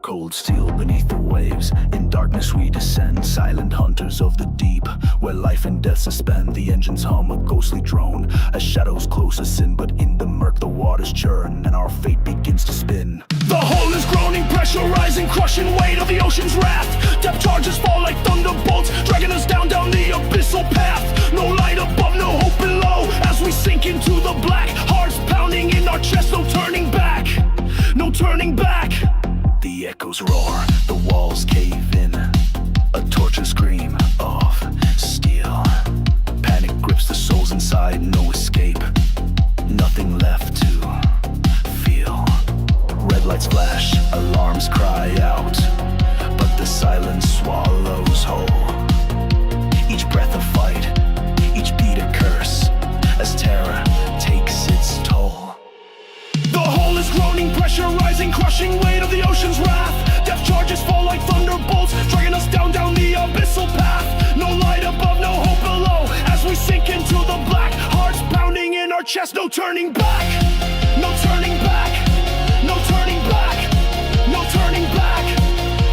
cold steel beneath the waves. In darkness we descend, silent hunters of the deep, where life and death suspend. The engines hum a ghostly drone as shadows close us in, but in the murk the waters churn and our fate begins to spin. The hull is groaning, pressure rising, crushing weight of the ocean's wrath. Depth charges fall like thunderbolts, dragging us down the abyssal path. No light above, no hope below, as we sink into the black. Hearts pounding in our chest, no turning back, no turning back. The echoes roar, the walls cave in, a torture scream of steel. Panic grips the souls inside, no escape, nothing left to feel. Red lights flash, alarms cry out, but the silence swallows whole. Each breath a fight, each beat a curse, as terror takes its toll. The hull is groaning, pressure rising, crushing weight of the ocean's wrath. Death charges fall like thunderbolts, dragging us down the abyssal path. No light above, no hope below, as we sink into the black. Hearts pounding in our chest, no turning back, no turning back, no turning back, no turning back,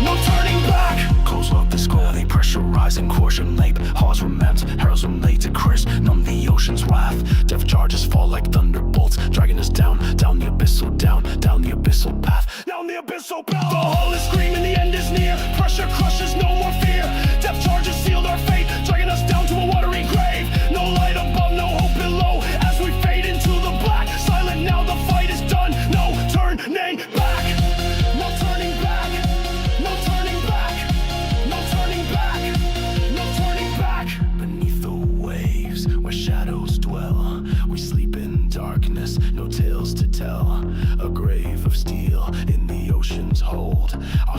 no turning back. Close up the skull, they pressurize and caution lape. Hawes remember, heralds relate to Chris, numb the ocean's wrath. Death charges fall like thunderbolts, dragging us down the abyssal, down the abyssal path, down the abyssal path. The hull is screaming, the end is near. Pressure crushes, no more fear. Death charges sealed our fate, dragging us down to a watery grave. No light above, no hope below, as we fade into the black. Silent now, the fight is done. No turning back, no turning back, no turning back, no turning back, no turning back. Beneath the waves, where shadows dwell, we sleep in darkness, no tales to tell. A grave of steel in the ocean's hold. Our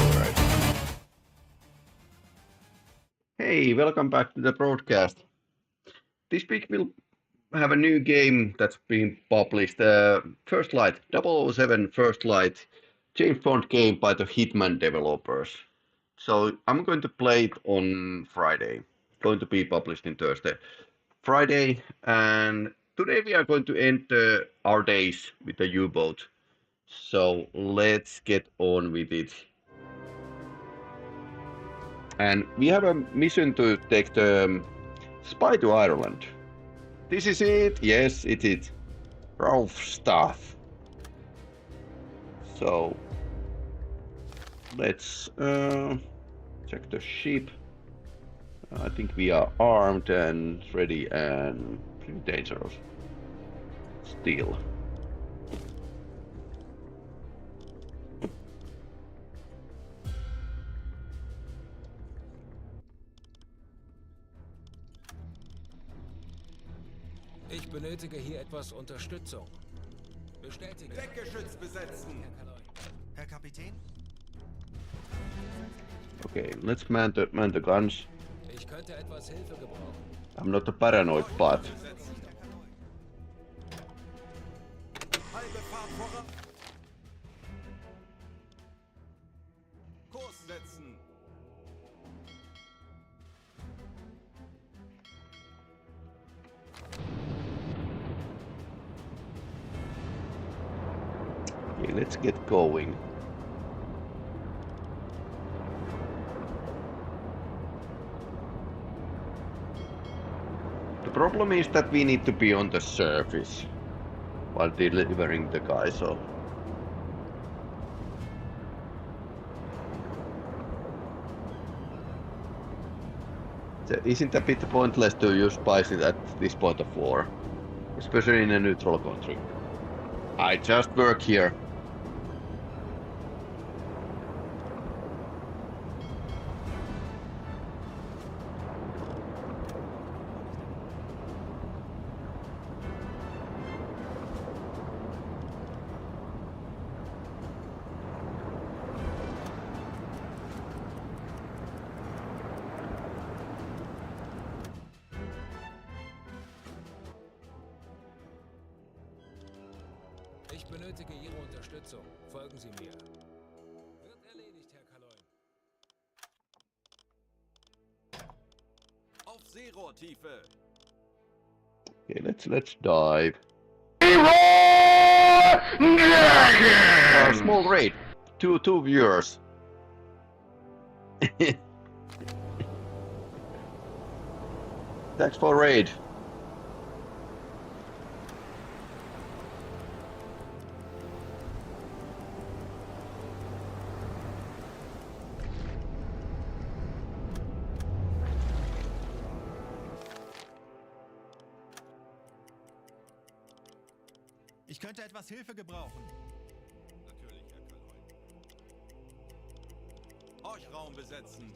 Alright. Hey, welcome back to the broadcast. This week we'll have a new game that's been published. First Light, 007 First Light, James Bond game by the Hitman developers. So I'm going to play it on Friday. It's going to be published in Thursday. Friday, and today we are going to end our days with the U-boat. So let's get on with it. And we have a mission to take the spy to Ireland. This is it? Yes, it is. Ralph stuff. So let's check the ship. I think we are armed and ready and pretty dangerous. Still. Ich benötige hier etwas Unterstützung. Bestätigen. Deckgeschütz besetzen. Herr Kapitän? Okay, let's man the guns. Ich könnte etwas Hilfe gebrauchen. I'm not a paranoid bot. Halbe Fahrt voran. Kurs setzen. Okay, let's get going. The problem is that we need to be on the surface while delivering the guy, so isn't a bit pointless to use spies at this point of war, especially in a neutral country. I just work here. Ich benötige Ihre Unterstützung. Folgen Sie mir. Wird erledigt, Herr Kaloin. Auf Seerohrtiefe. Okay, let's dive. Small raid. Two viewers. Thanks for raid. Ich könnte etwas Hilfe gebrauchen. Natürlich, Herr Kaloin. Horchraum besetzen.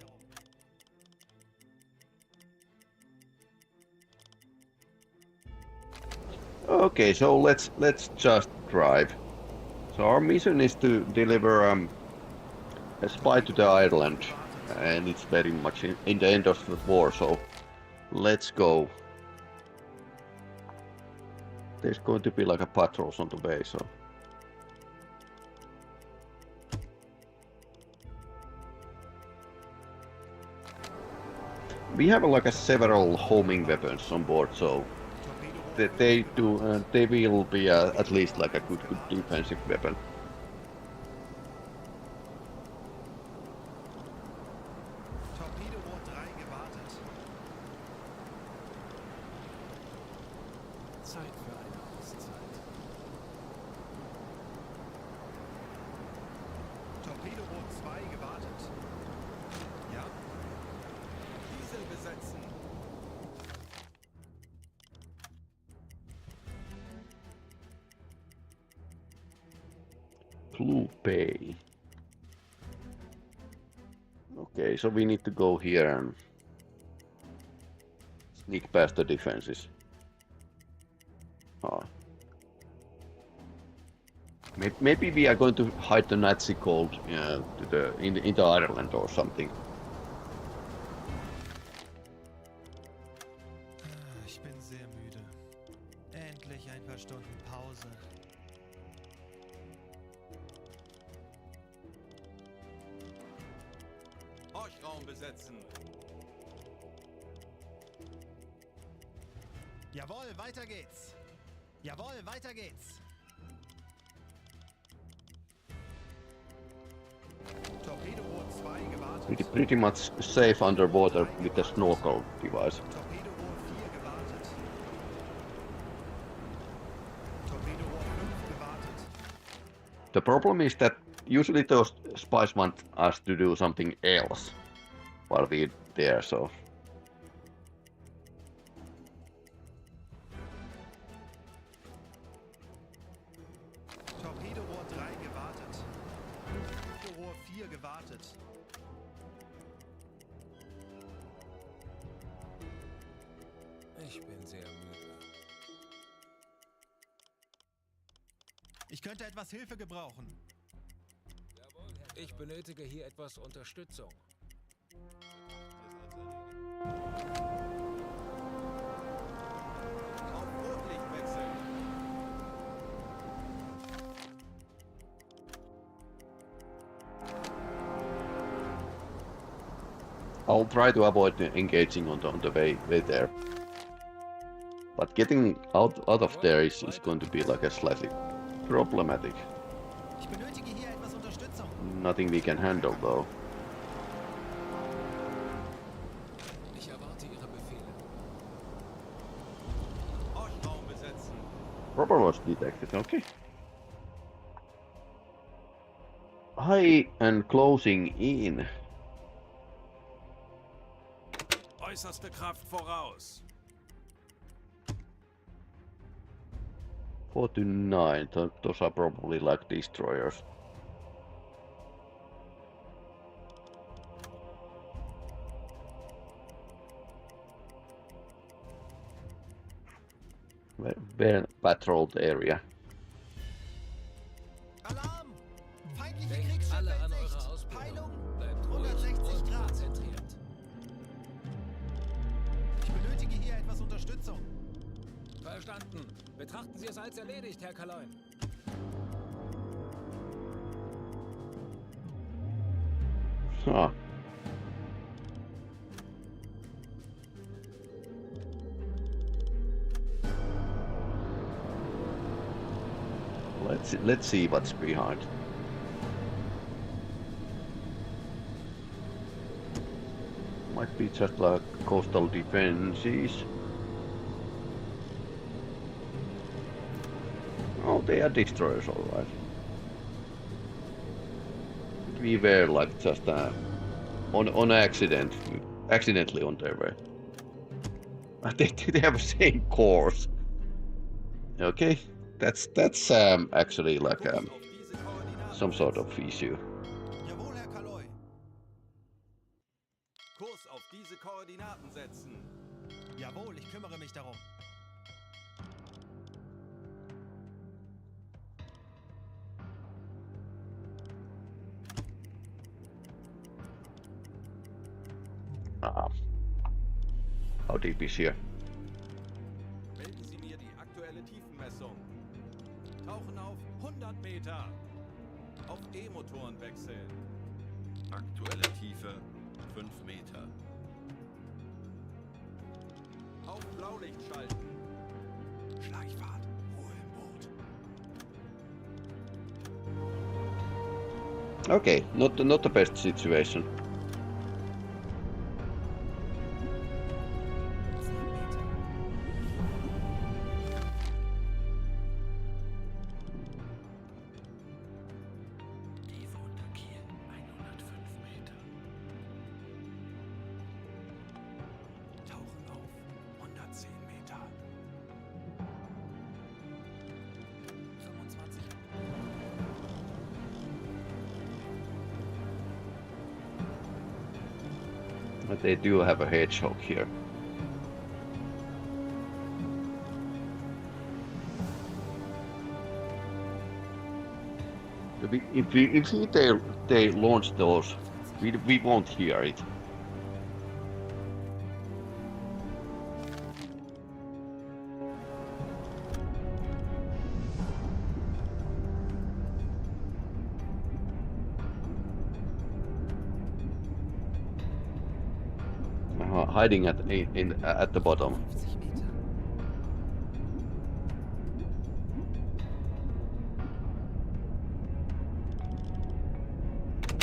Okay, so let's just drive. So our mission is to deliver a spy to the island, and it's very much in the end of the war. So let's go. There's going to be like a patrols on the way, so. We have like several homing weapons on board, so they will be at least like a good defensive weapon. Torpedorohr 3 gewartet. Zeit für eine Auszeit. Torpedo-Boot 2 gewartet. Ja? Diesel besetzen. Blue Bay. Okay, so we need to go here and sneak past the defenses. Oh. Maybe we are going to hide the Nazi code to into Ireland or something. Ich bin sehr müde. Endlich ein paar Stunden Pause. Horchraum besetzen. Jawohl, weiter geht's. Jawohl, weiter geht's. Torpedo-Boot 2 gewartet. Pretty much safe underwater with the snorkel device. Torpedo-Boot 4 gewartet. Torpedo-Boot 5 gewartet. The problem is that usually those spies want us to do something else while we're there, so... Torpedo-Rohr 3 gewartet. Torpedo-Rohr 4 gewartet. Ich bin sehr müde. Ich könnte etwas Hilfe gebrauchen. Jawohl, Herr. Ich benötige hier etwas Unterstützung. Auf Rotlicht wechseln. I'll try to avoid engaging on the way there. But getting out of there is going to be like a slightly problematic. Ich benötige hier etwas Unterstützung. Nothing we can handle though. Ich erwarte Ihre Befehle. Horchraum besetzen. Proper was detected, okay. High and closing in. Äußerste Kraft voraus. 4 to 9, those are probably like destroyers. Very patrolled area. Alarm! Feindliche Denkt alle Kriegsschiffe an in eure Sicht. Ausbildung. Peilung Bleibt ruhig 160 und Grad. konzentriert. Ich benötige hier etwas Unterstützung. Verstanden. Betrachten Sie es als erledigt, Herr Kaloin. Ah. Let's see what's behind. Might be just like coastal defenses. Oh, they are destroyers, alright. We were like just on accidentally on their way. They have the same course. Okay, that's actually like Kurs auf diese Koordinaten some sort of setzen. issue. Jawohl, Herr Kaloi. Kurs auf diese Koordinaten setzen. Jawohl, ich kümmere mich darum. How deep is here? Melden Sie mir die aktuelle Tiefenmessung. Tauchen auf 100 Meter. Auf E-Motoren wechseln. Aktuelle Tiefe 5 Meter. Auf Blaulicht schalten. Schleichfahrt. Ruhe im Boot. Okay, not the best situation. But they do have a hedgehog here. If they launch those, we won't hear it. Hiding at the bottom.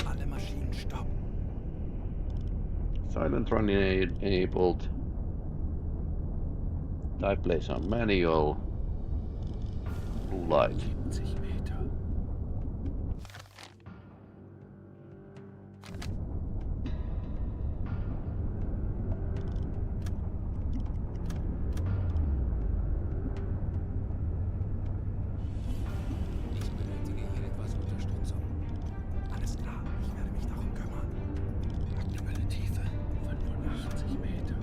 Alle Maschinen stopp. Silent run enabled. Dive plays on manual. Blue light. 70 Meter. Ich benötige hier etwas Unterstützung. Alles klar, ich werde mich darum kümmern. Aktuelle Tiefe 85 Meter.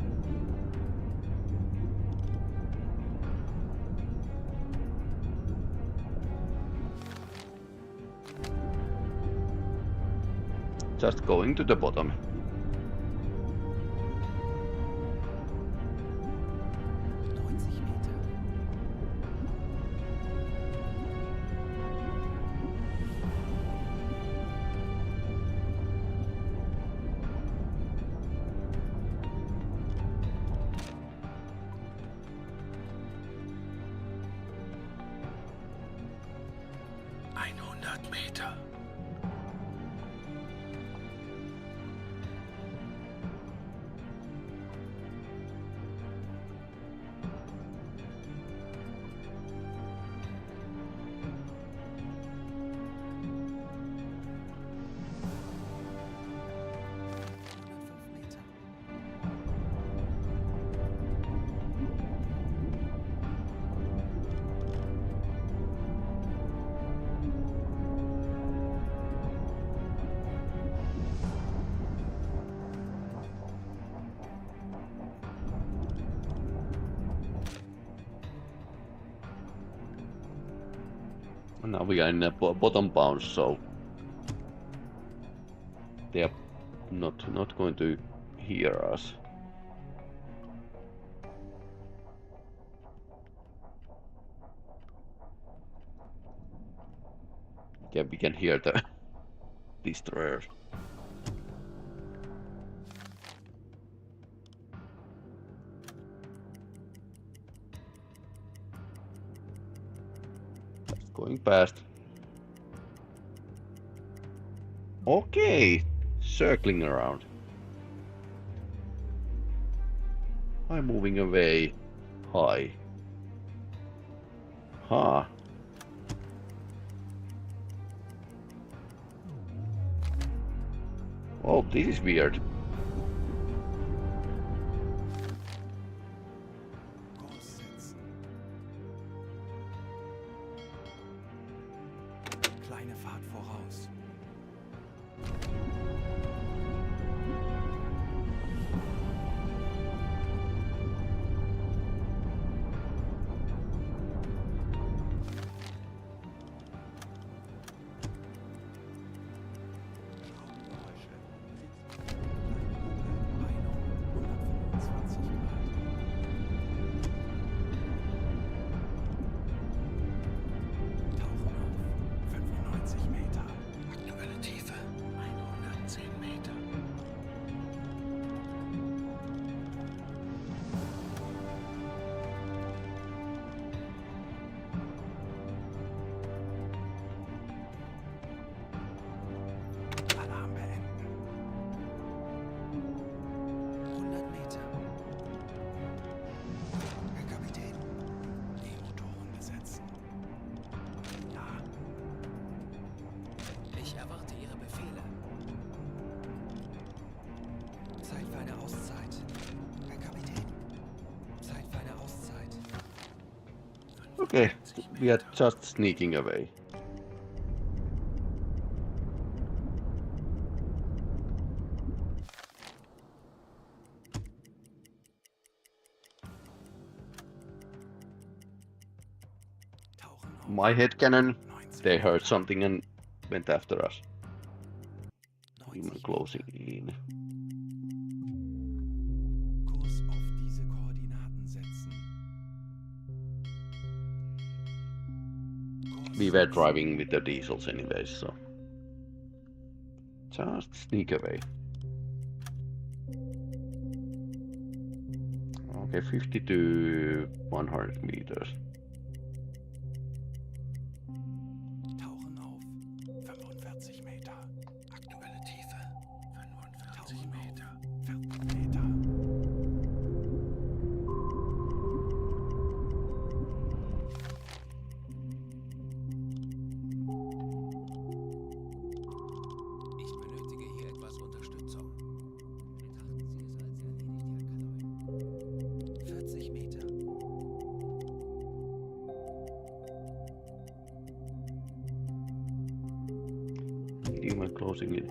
Just going to the bottom. Meter. Now we are in a bottom bounce, so they are not going to hear us. Yeah, we can hear the destroyers. Going past. Okay, circling around. I'm moving away. High. Huh. Oh, this is weird. Kleine Fahrt voraus. Aktuelle Tiefe 110 Meter. Alarm beenden. 100 Meter. Herr Kapitän, die Motoren besetzen. Ja. Ich erwarte Ihre Befehle. Zeit für eine Auszeit. Herr Kapitän. Zeit für eine Auszeit. Okay, we are just sneaking away. my headcanon, they heard something and went after us. Human closing in. Kurs auf diese Koordinaten setzen. We were driving with the diesels anyways, so just sneak away. Okay, 50 to 100 meters. Tauchen auf. 45 Meter. Aktuelle Tiefe 45 Meter. 40 Meter. Ich benötige hier etwas Unterstützung. Betrachten Sie es als erledigt, Herr Kaloi. 40 Meter. Human closing in.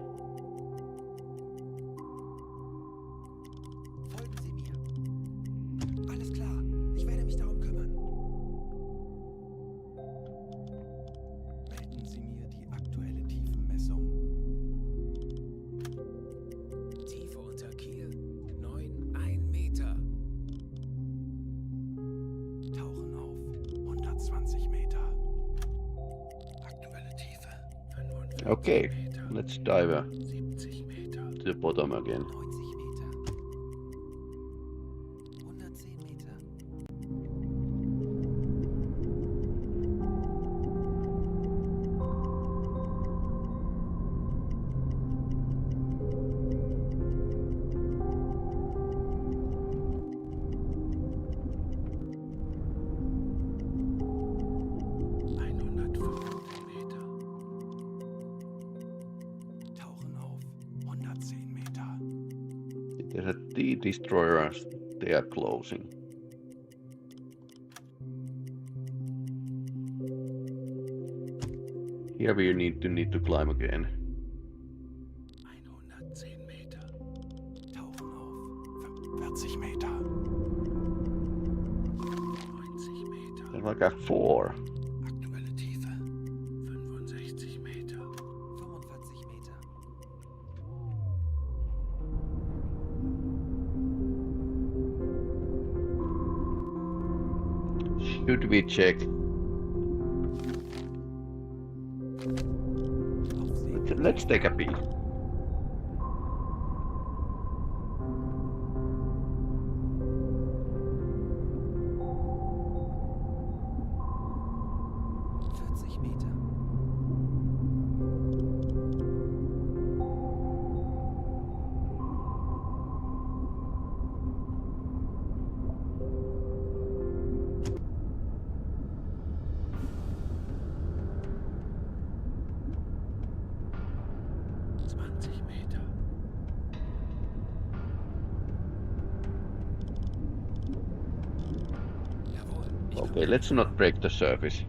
Folgen Sie mir. Alles klar. Ich werde mich darum kümmern. Melden Sie mir die aktuelle Tiefenmessung. Tiefe unter Kiel 9,1 Meter. Tauchen auf. 120 Meter. Aktuelle Tiefe 45 Okay, Meter. let's dive 70 Meter. to the bottom again. 90 Meter. 110 Meter. Meter. Tauchen auf. 110 Meter. There's a T-destroyer, they are closing. Here we need to climb again. 110 Meter. Tauchen auf. 40 Meter. 90 Meter. There's like a 4. Aktuelle Tiefe 65 Meter. 45 Meter. Should we check? Aufsehen. Let's take a peek. Meter. Meter. Jawohl. Ich Okay, let's not break the surface.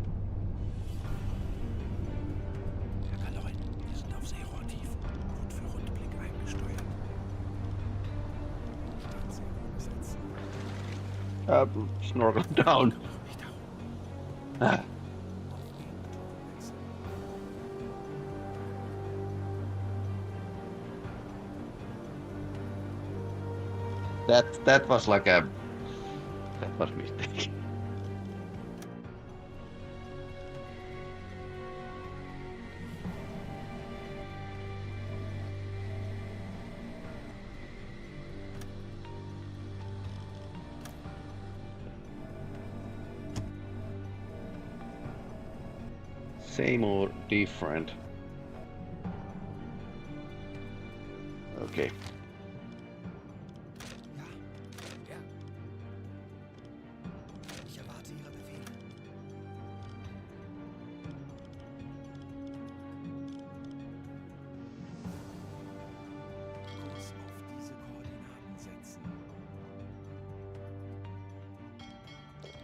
Herr Kaloi, wir sind auf Seerohrtief. Gut für Rundblick eingesteuert. Startsegel besetzen. Snorkel down. Ah. That was like a mistake. Same or different? Okay. Ja, Ja. ich erwarte Ihre Befehle. Kurs auf diese Koordinaten setzen.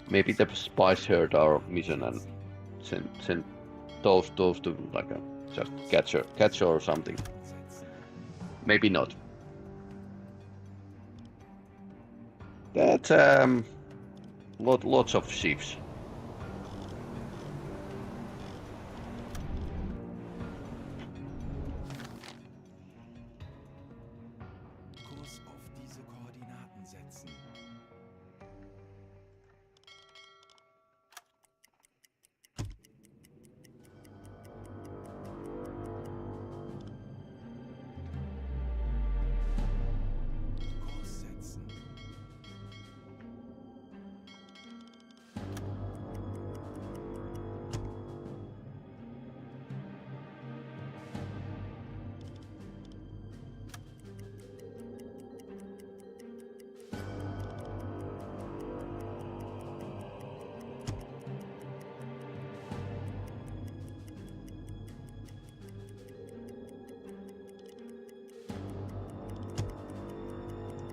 Maybe the spies heard our mission and sent those to like a just catch or something. Setzen. Maybe not. That's lots of ships. Kurs auf diese Koordinaten setzen. Kurs setzen.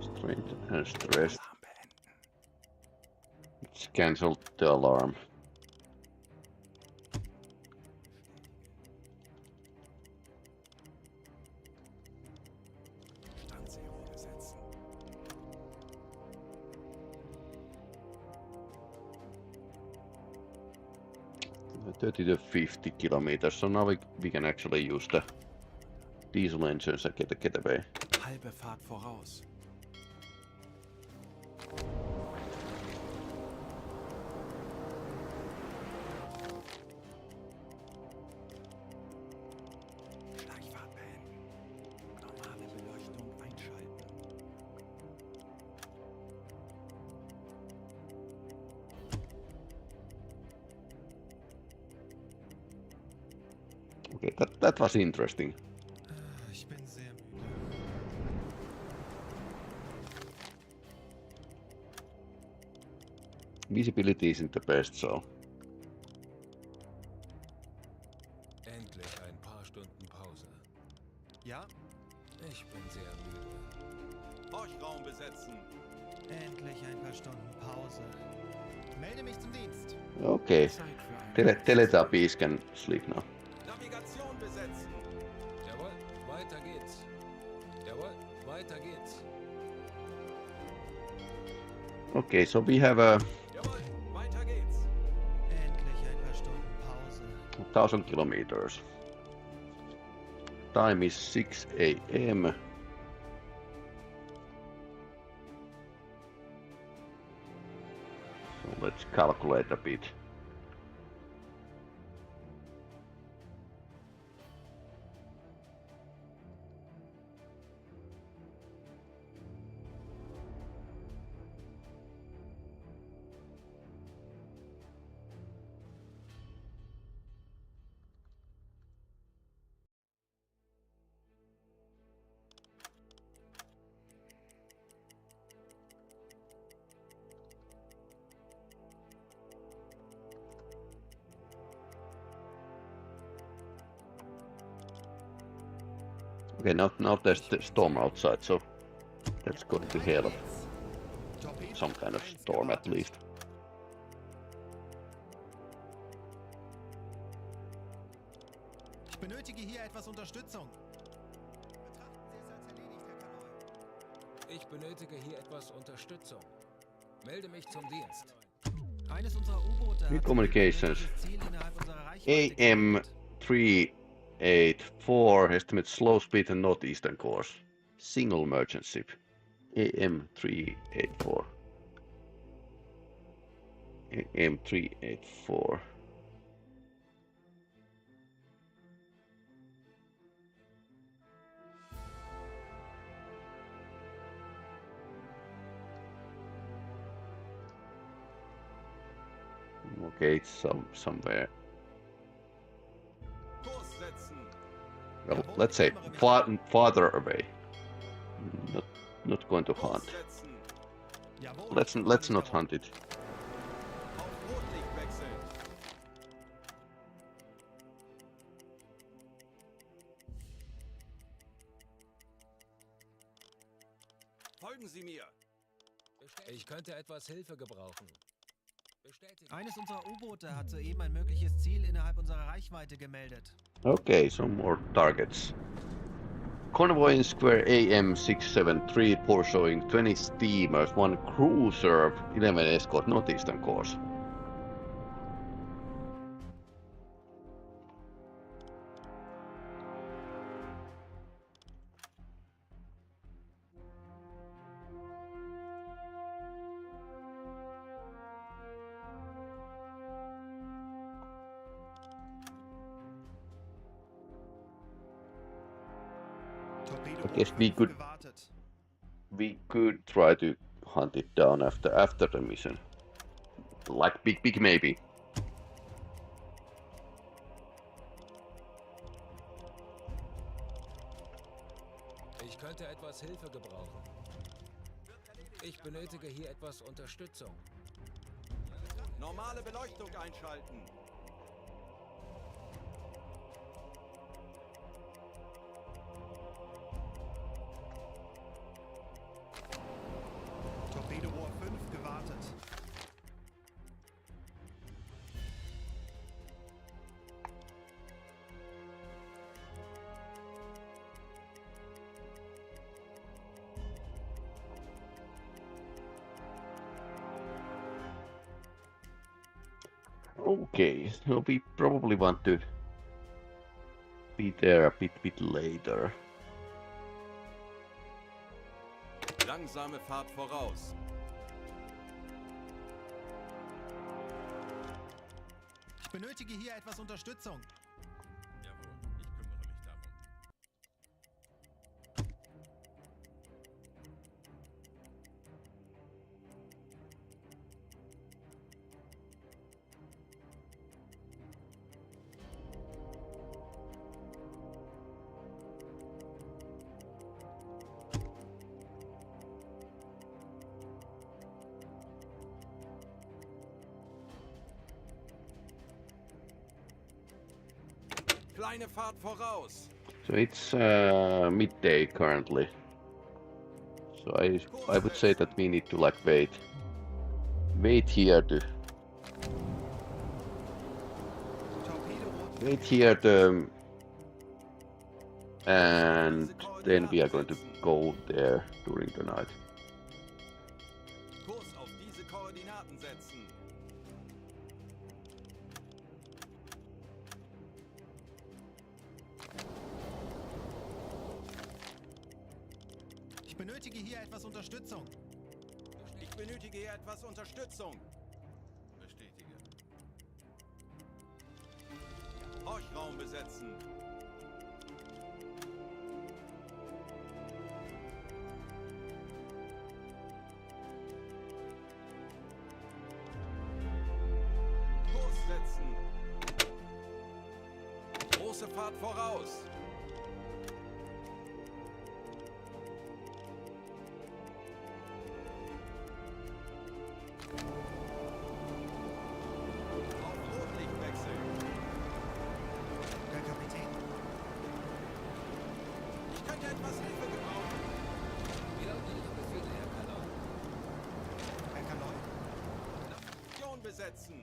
Strength and stress. Alarm beenden. It's cancelled the alarm. Standsicherung besetzen. 30 to 50 kilometers, so now we can actually use the diesel engines and get away. Halbe Fahrt voraus. Gleichfahrt beenden. Normale Beleuchtung einschalten. Okay, that was interesting. Ich bin sehr müde. Visibility isn't the best, so Endlich ein paar Stunden Pause. Ja, Ich bin sehr müde. Horchraum besetzen. endlich ein paar Stunden Pause. Melde mich zum Dienst. okay. Zeit für ein Teletubbies can sleep now. Navigation besetzen. Jawohl, weiter geht's. Jawohl, weiter geht's. Okay, so we have a Jawohl, weiter geht's. Endlich ein paar Stunden Pause. 1,000 kilometers. Time is 6 a.m. So let's calculate a bit. Okay, now there's the storm outside, so that's going to help. Some kind of storm at least. Ich benötige hier etwas Unterstützung. Betrachten Sie es als erledigt, Herr Kaloi. Ich benötige hier etwas Unterstützung. Melde mich zum Dienst. Eines unserer U-Boote New hat communications. ein Ziel innerhalb unserer Reichweite AM gemeldet. 384 estimates slow speed and northeastern course. Single merchant ship. AM 384. AM 384. Okay, it's somewhere. Kurs setzen. Well, let's say farther away. Not going to hunt. Kurs setzen. Jawohl. Let's not hunt it. Auf Rotlicht wechseln. Folgen Sie mir. Ich könnte etwas Hilfe gebrauchen. Bestätigen. Eines unserer U-Boote hat soeben ein mögliches Ziel innerhalb unserer Reichweite gemeldet. Okay, some more targets. Convoy in Square AM 673 report showing 20 steamers, 1 cruiser, 11 escort northeastern course. Torpedo I guess Rohr we 5 could gewartet. try to hunt it down after the mission. Like big maybe. Ich könnte etwas Hilfe gebrauchen. Ich benötige hier etwas Unterstützung. Normale Beleuchtung einschalten. Torpedo Rohr 5 gewartet. Okay, so we probably want to be there a bit later. Langsame Fahrt voraus. Ich benötige hier etwas Unterstützung. Jawohl, ich kümmere mich darum. Kleine Fahrt voraus. So it's midday currently. So I would say that we need to like wait here to Torpedo Rohr wait here to and then we are going to go there during the night. Kurs auf diese Koordinaten setzen. Ich benötige hier etwas Unterstützung. Ich benötige hier etwas Unterstützung. Bestätige. Horchraum besetzen. Kurs setzen. Große Fahrt voraus. Auf Rotlicht wechseln. Herr Kapitän. Ich könnte etwas Hilfe gebrauchen. Wie lauten Ihre Befehle, Herr Kanal? Herr Kaloi. Navigation besetzen.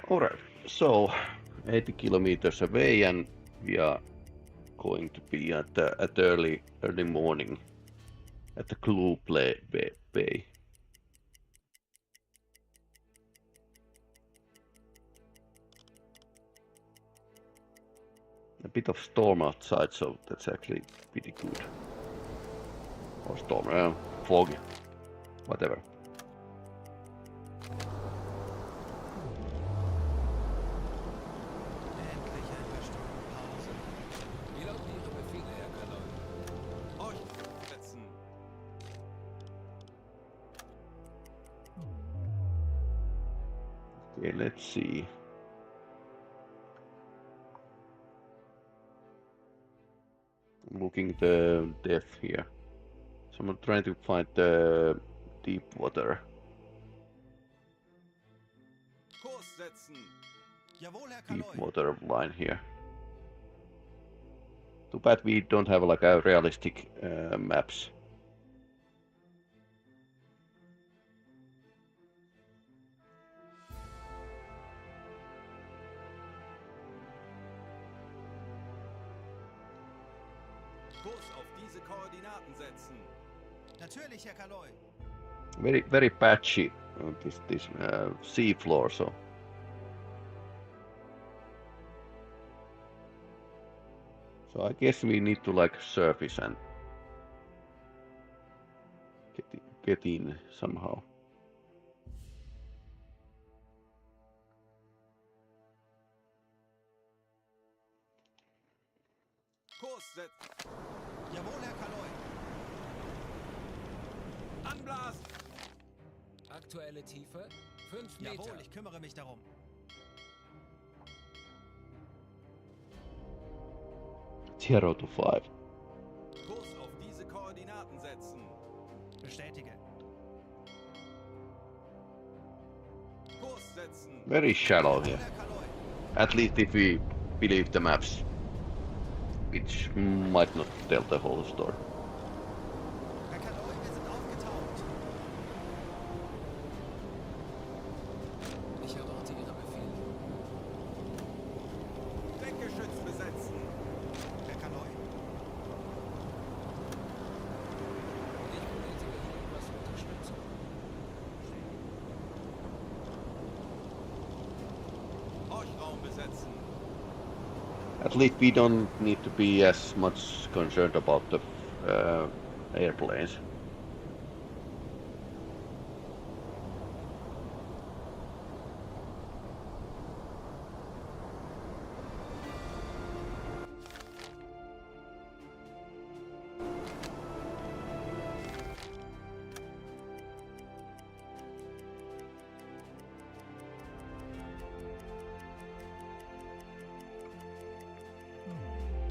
Alright, so 80 kilometers away and we are going to be at early morning at the Clue Bay. A bit of storm outside, so that's actually pretty good. Or storm, foggy, whatever. Endlich eine Stunde Pause. Wie lauten Ihre Befehle, Herr Kanal? Horchraum setzen. Okay, let's see. I'm looking the depth here. So I'm trying to find the deep water. Kurs setzen. Jawohl, Herr Deep Kaloi. water line here. Too bad we don't have like a realistic maps. Kurs auf diese Koordinaten setzen. Natürlich, Herr Kaloi. Very patchy this sea floor, so. So I guess we need to like surface and get in somehow. setzen. Jawohl, Herr Kaloi. Anblasen! Aktuelle Tiefe 5 Meter. Jawohl, ich kümmere mich darum. Zero to 5. Kurs auf diese Koordinaten setzen. Bestätige. Kurs setzen. Very shallow Jawohl, here. Herr Kaloi. At least if we believe the maps. Which might not tell the whole story. Herr Kaloi, wir sind aufgetaucht. Ich erwarte Ihre Befehle. Deckgeschütz besetzen. Herr Kaloi. Ich benötige hier etwas Unterstützung. Horchraum besetzen. At least we don't need to be as much concerned about the airplanes.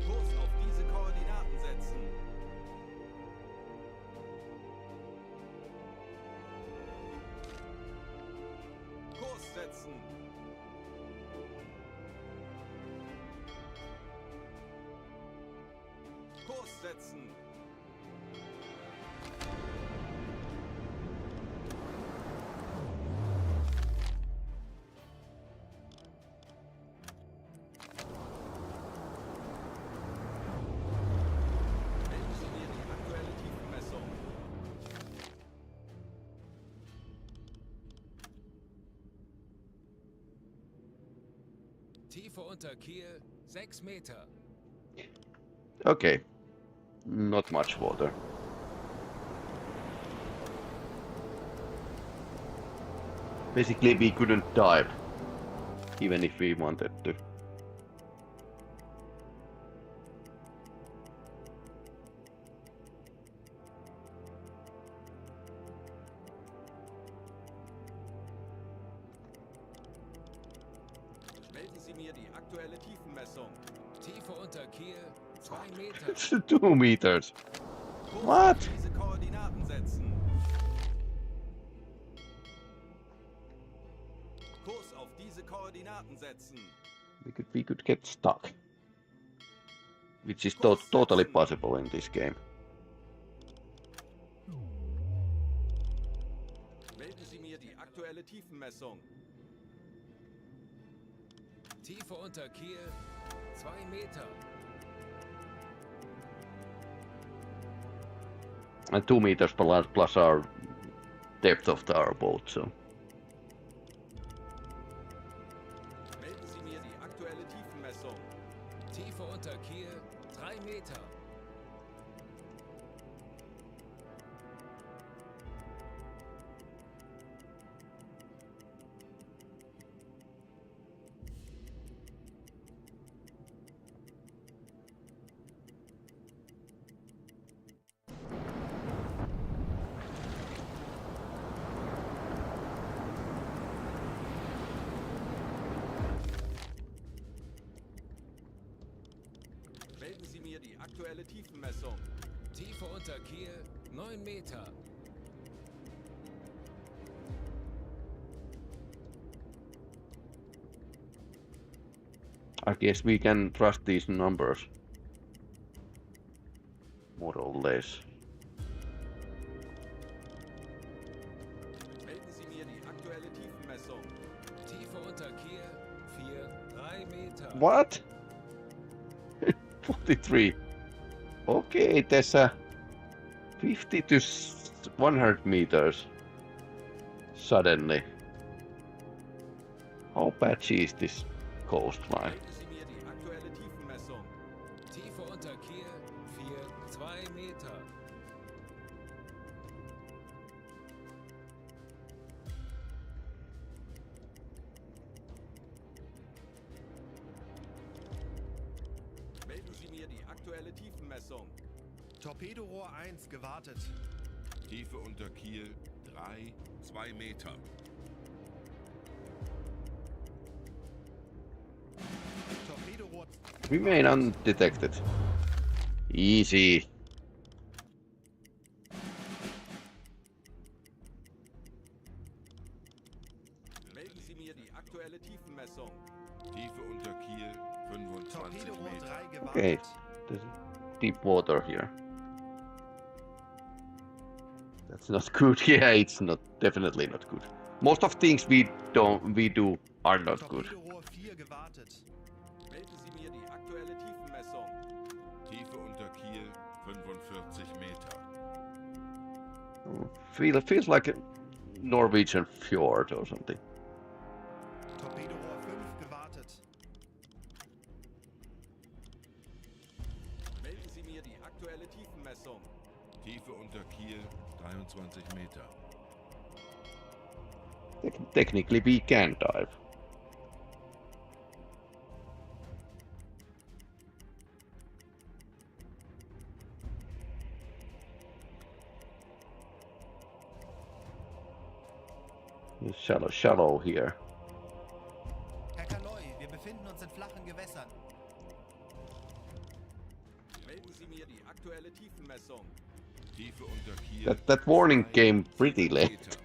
Kurs auf diese Koordinaten setzen. Kurs setzen. Kurs setzen. Melden Sie mir die aktuelle Tiefenmessung. Tiefe unter Kiel 6 Meter. Okay. Not much water. Basically we couldn't dive. Even if we wanted to. Melden Sie mir die aktuelle Tiefenmessung. Tiefe unter Kiel 2 Meter. It's 2 meters. Kurs What? auf diese Koordinaten setzen. Kurs auf diese Koordinaten setzen. We could get stuck. Which is totally possible in this game. Melden Sie mir die aktuelle Tiefenmessung. Tiefe unter Kiel 2 Meter. And 2 meters plus our depth of our boat, so. Melden Sie mir die aktuelle Tiefenmessung. Tiefe unter Kiel 3 Meter. Melden Sie mir die aktuelle Tiefenmessung. Tiefe unter Kiel 9 Meter. I guess we can trust these numbers. More or less. Melden Sie mir die aktuelle Tiefenmessung. Tiefe unter Kiel 3 Meter. What? 43. Okay, there's a 50 to 100 meters. Suddenly. How patchy is this coastline? Melden Sie mir die aktuelle Tiefenmessung. Tiefe unter Kiel 2 Meter. Melden Sie mir die aktuelle Tiefenmessung. Torpedorohr 1 gewartet. Tiefe unter Kiel 3, 2 Meter. Torpedorohr Remain undetected. Easy. Melden Sie mir die aktuelle Tiefenmessung. Tiefe unter Kiel 25 Torpedorohr Meter. 3 Okay, gewartet. there's deep water here. That's not good. Yeah, it's not definitely not good. Most of things we do are not good. Torpedorohr 4 gewartet. Melden Sie mir die aktuelle Tiefenmessung. Tiefe unter Kiel 45 Meter. Feels like a Norwegian fjord or something. Torpedorohr 5 gewartet. Melden Sie mir die aktuelle Tiefenmessung. Tiefe unter Kiel 23 Meter. Technically we can dive. It's shallow here. Herr Kaloi, wir befinden uns in flachen Gewässern. Melden Sie mir die aktuelle Tiefenmessung. Tiefe unter Kiel. That warning 2, came pretty 7 late. Meter.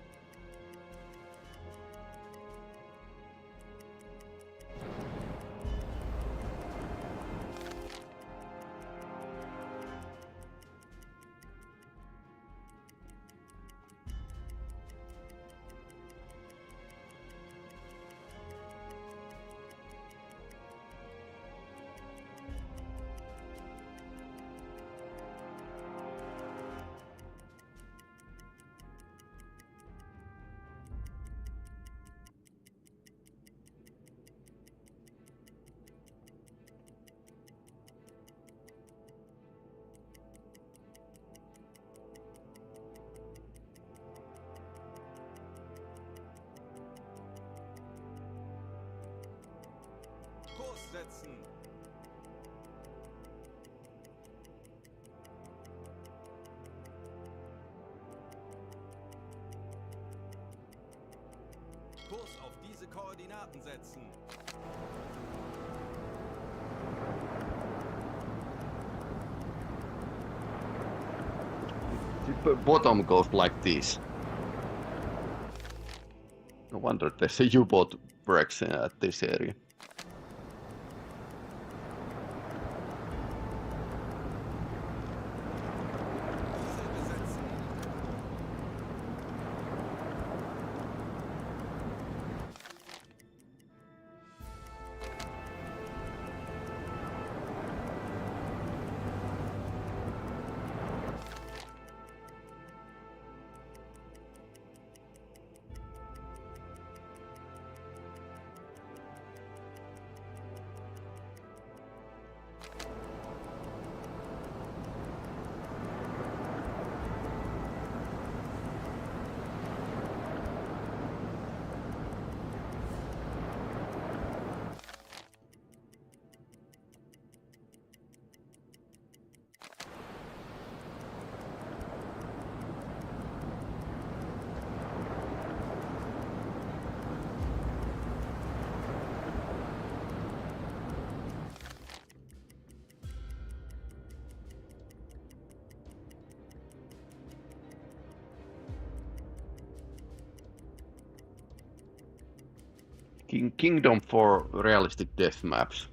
Kurs setzen. Kurs auf diese Koordinaten setzen. The bottom goes like this. No wonder there's a U-boat wrecks at this area. Diese besetzen. Kingdom for realistic death maps.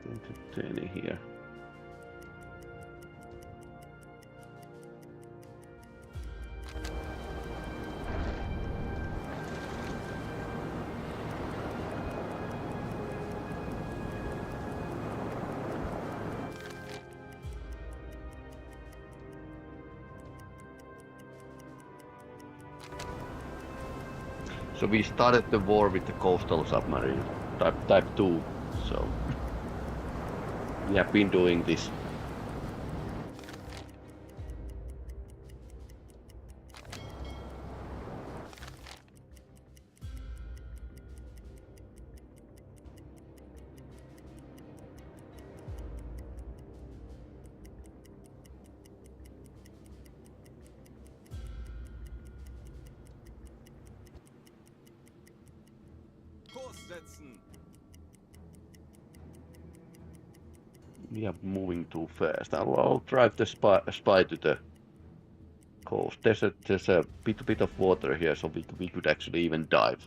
Entertaining here. So we started the war with the coastal submarine, type 2, so we have been doing this. Kurs setzen. We are moving too fast. I'll drive the spy to the coast. There's a bit of water here, so we could actually even dive.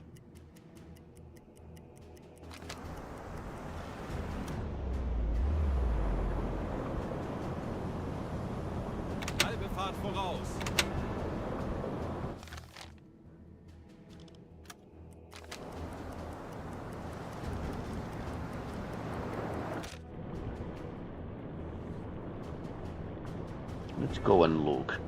Halbe Fahrt voraus. Let's go and look.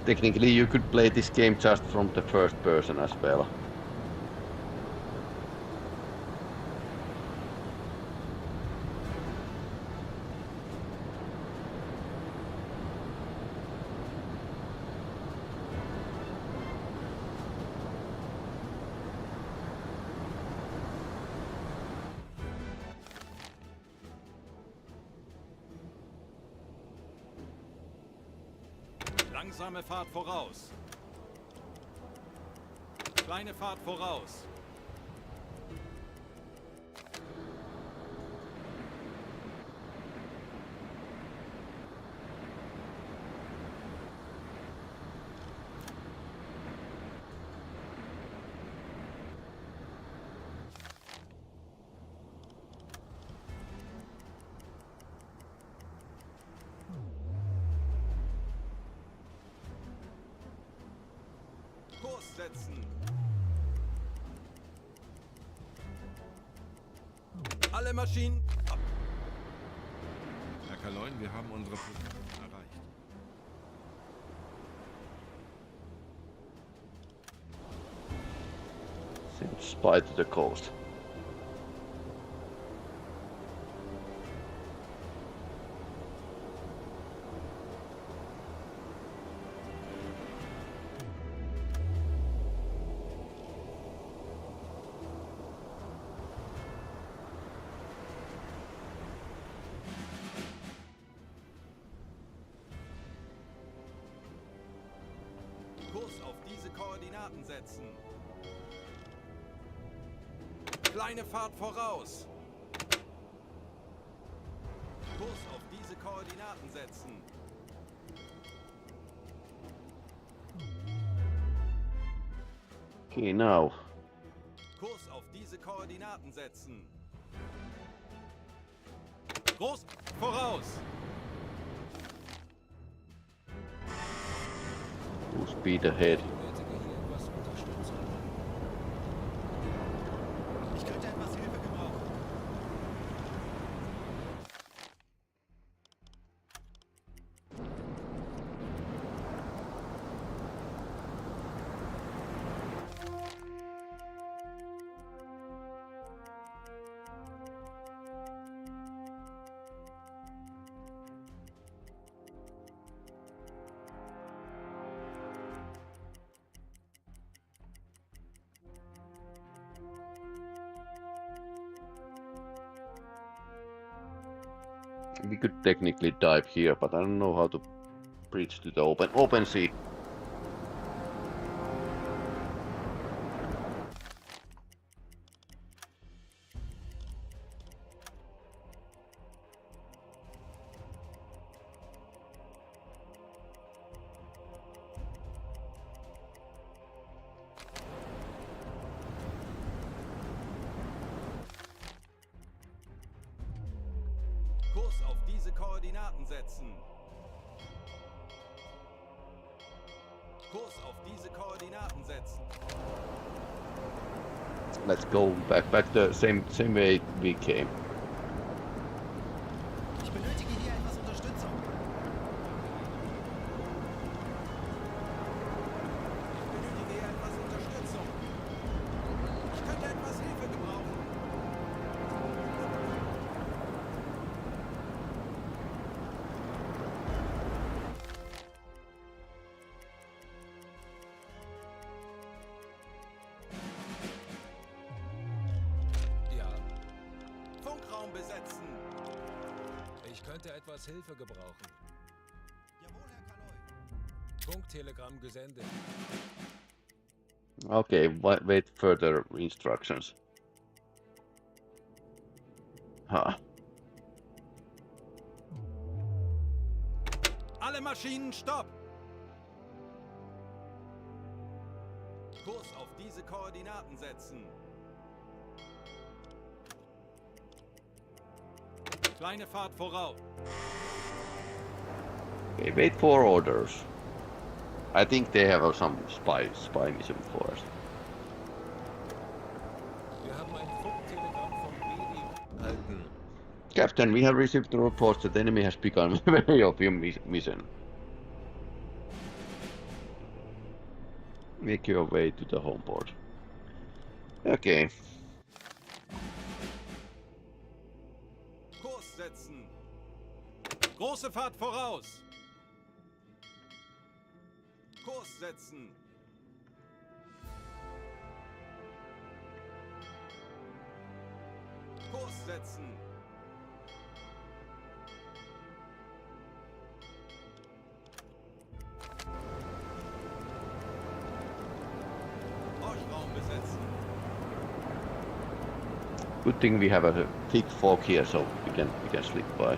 Technically, you could play this game just from the first person as well. Langsame Fahrt voraus. Kleine Fahrt voraus. Kurs setzen. Alle Maschinen ab. Herr Kaloin, wir haben unsere Position erreicht. Send spy to the coast. Kurs auf diese Koordinaten setzen. Kleine Fahrt voraus. Kurs auf diese Koordinaten setzen. Okay, now. Kurs auf diese Koordinaten setzen. Groß voraus. Full speed ahead. Benötige hier etwas Unterstützung. Ich könnte etwas Hilfe gebrauchen. We could technically dive here, but I don't know how to bridge to the open sea. Kurs auf diese Koordinaten setzen. Kurs auf diese Koordinaten setzen. Let's go back the same way we came. Ich benötige hier etwas Unterstützung. Ich benötige hier etwas Unterstützung. Ich könnte etwas Hilfe gebrauchen. Raum besetzen. Ich könnte etwas Hilfe gebrauchen. Jawohl, Herr Kaloi. Funktelegramm gesendet. Okay, wait further instructions. Ha. Alle Maschinen stopp! Kurs auf diese Koordinaten setzen. Kleine Fahrt voraus. Okay, wait for orders. I think they have some spy mission for us. Wir haben ein Funktelegramm vom BWI erhalten. Captain, we have received the reports that the enemy has begun very of your mission. Make your way to the home port. Okay. Kurs setzen. Große Fahrt voraus. Kurs setzen. Kurs setzen. Raum besetzen. Good thing we have a thick fog here, so we can slip by.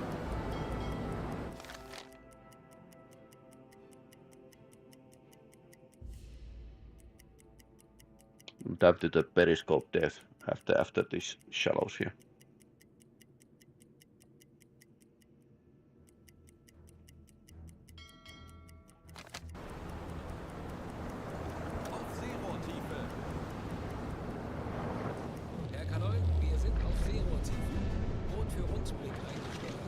Tap to the periscope there after these shallows here. Auf Seerohrtiefe. Herr Kaloi, wir sind auf Seerohrtiefe. Boot für Rundblick eingestellt.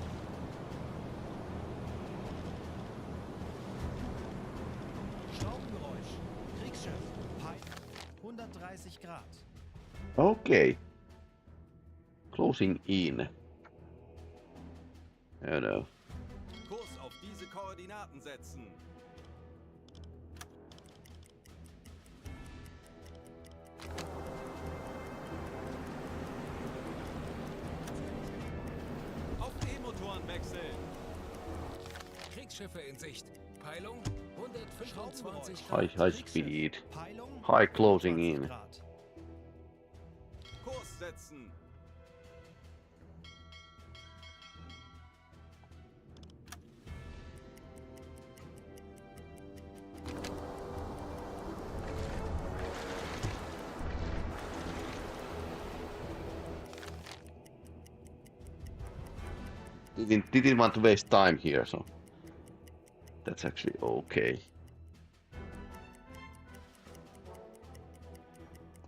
Schraubengeräusch. Kriegsschiff. Pipe. 130 Grad. Okay. Closing in. Oh no. Kurs auf diese Koordinaten setzen. Auf E-Motoren wechseln. Kriegsschiffe in Sicht. Peilung 125 High Grad. speed. Peilung. High closing 20 in. Grad. Kurs setzen. Didn't want to waste time here, so that's actually okay.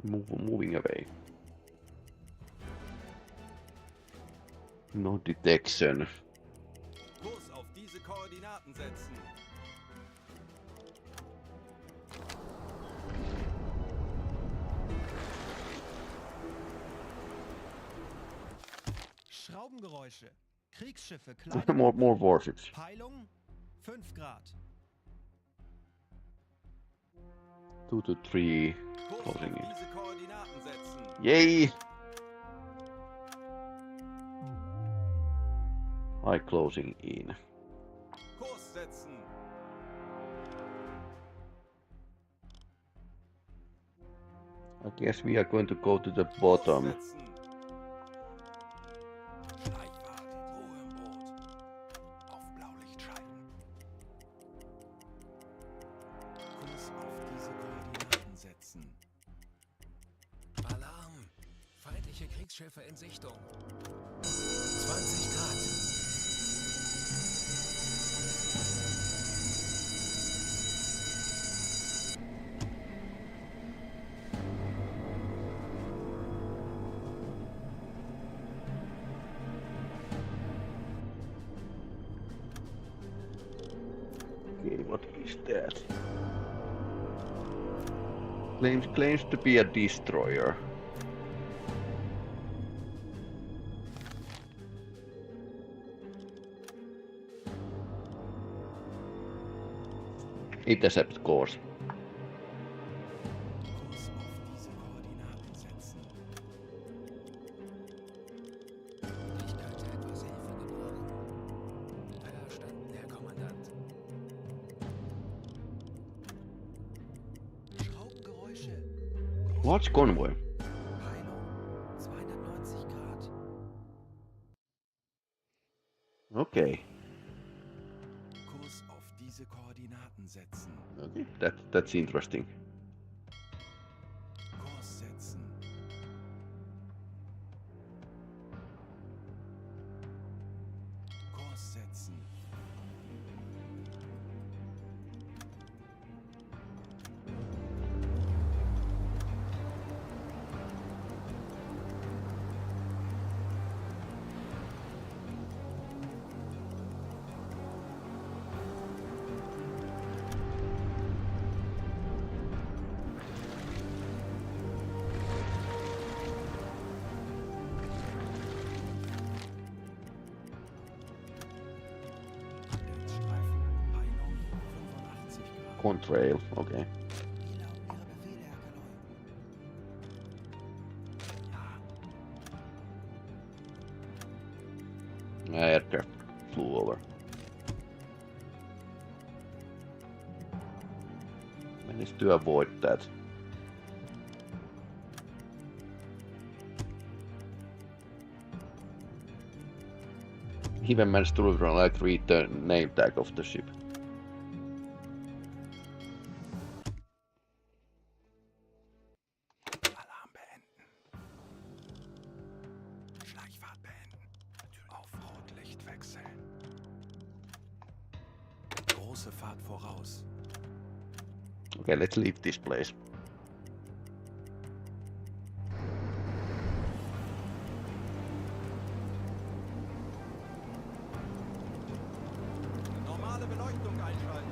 Moving away. No detection. Kurs auf diese Koordinaten setzen. Schraubengeräusche. Kriegsschiffe. Kleine more warships. Peilung 5 Grad. 2 to 3 Kurs auf closing in. diese Koordinaten setzen. Yay! High closing in. Kurs setzen. I guess we are going to go to the bottom. Kurs setzen. Schleichfahrt. Ruhe im Boot. Auf Blaulicht schalten. Kurs auf diese Koordinaten setzen. Alarm! Feindliche Kriegsschiffe in Sichtung. 20 Grad. Okay, what is that? Claims to be a destroyer. Intercept course. Kurs auf diese Koordinaten setzen. Watch Convoy. Peilung 290 Grad. Okay. Kurs auf diese Koordinaten setzen. Okay, that's interesting. Kurs setzen. Kurs setzen. Streifen. Peilung 85 Grad. Contrail, okay. Wie lauten Ihre Befehle, Herr Kaloi? Aircraft flew over. Managed to avoid that. Even managed to read the name tag of the ship. Alarm beenden. Schleichfahrt beenden. Auf Rotlicht wechseln. Große Fahrt voraus. Okay, let's leave this place. Normale Beleuchtung einschalten.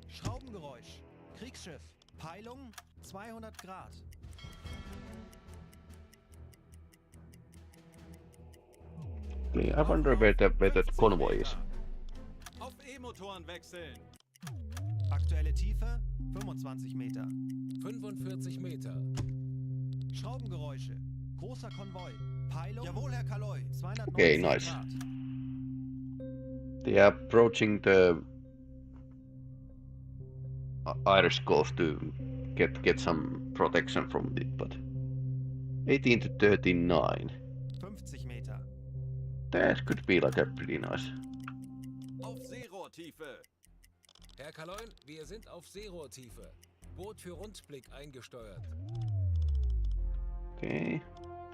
Schraubengeräusch. Kriegsschiff. Peilung 200 Grad. Okay, I wonder where the convoy is. Auf E-Motoren wechseln. Aktuelle Tiefe 25 Meter. 45 Meter. Schraubengeräusche. Großer Konvoi. Peilung. Jawohl, Herr Kaloi. 290 Okay, nice. Grad. They are approaching the Irish Gulf to get some protection from it, but 18 to 39. 50 Meter. That could be like a pretty nice. Auf Seerohrtiefe. Herr Kaloin, wir sind auf Seerohrtiefe. Boot für Rundblick eingesteuert. Okay,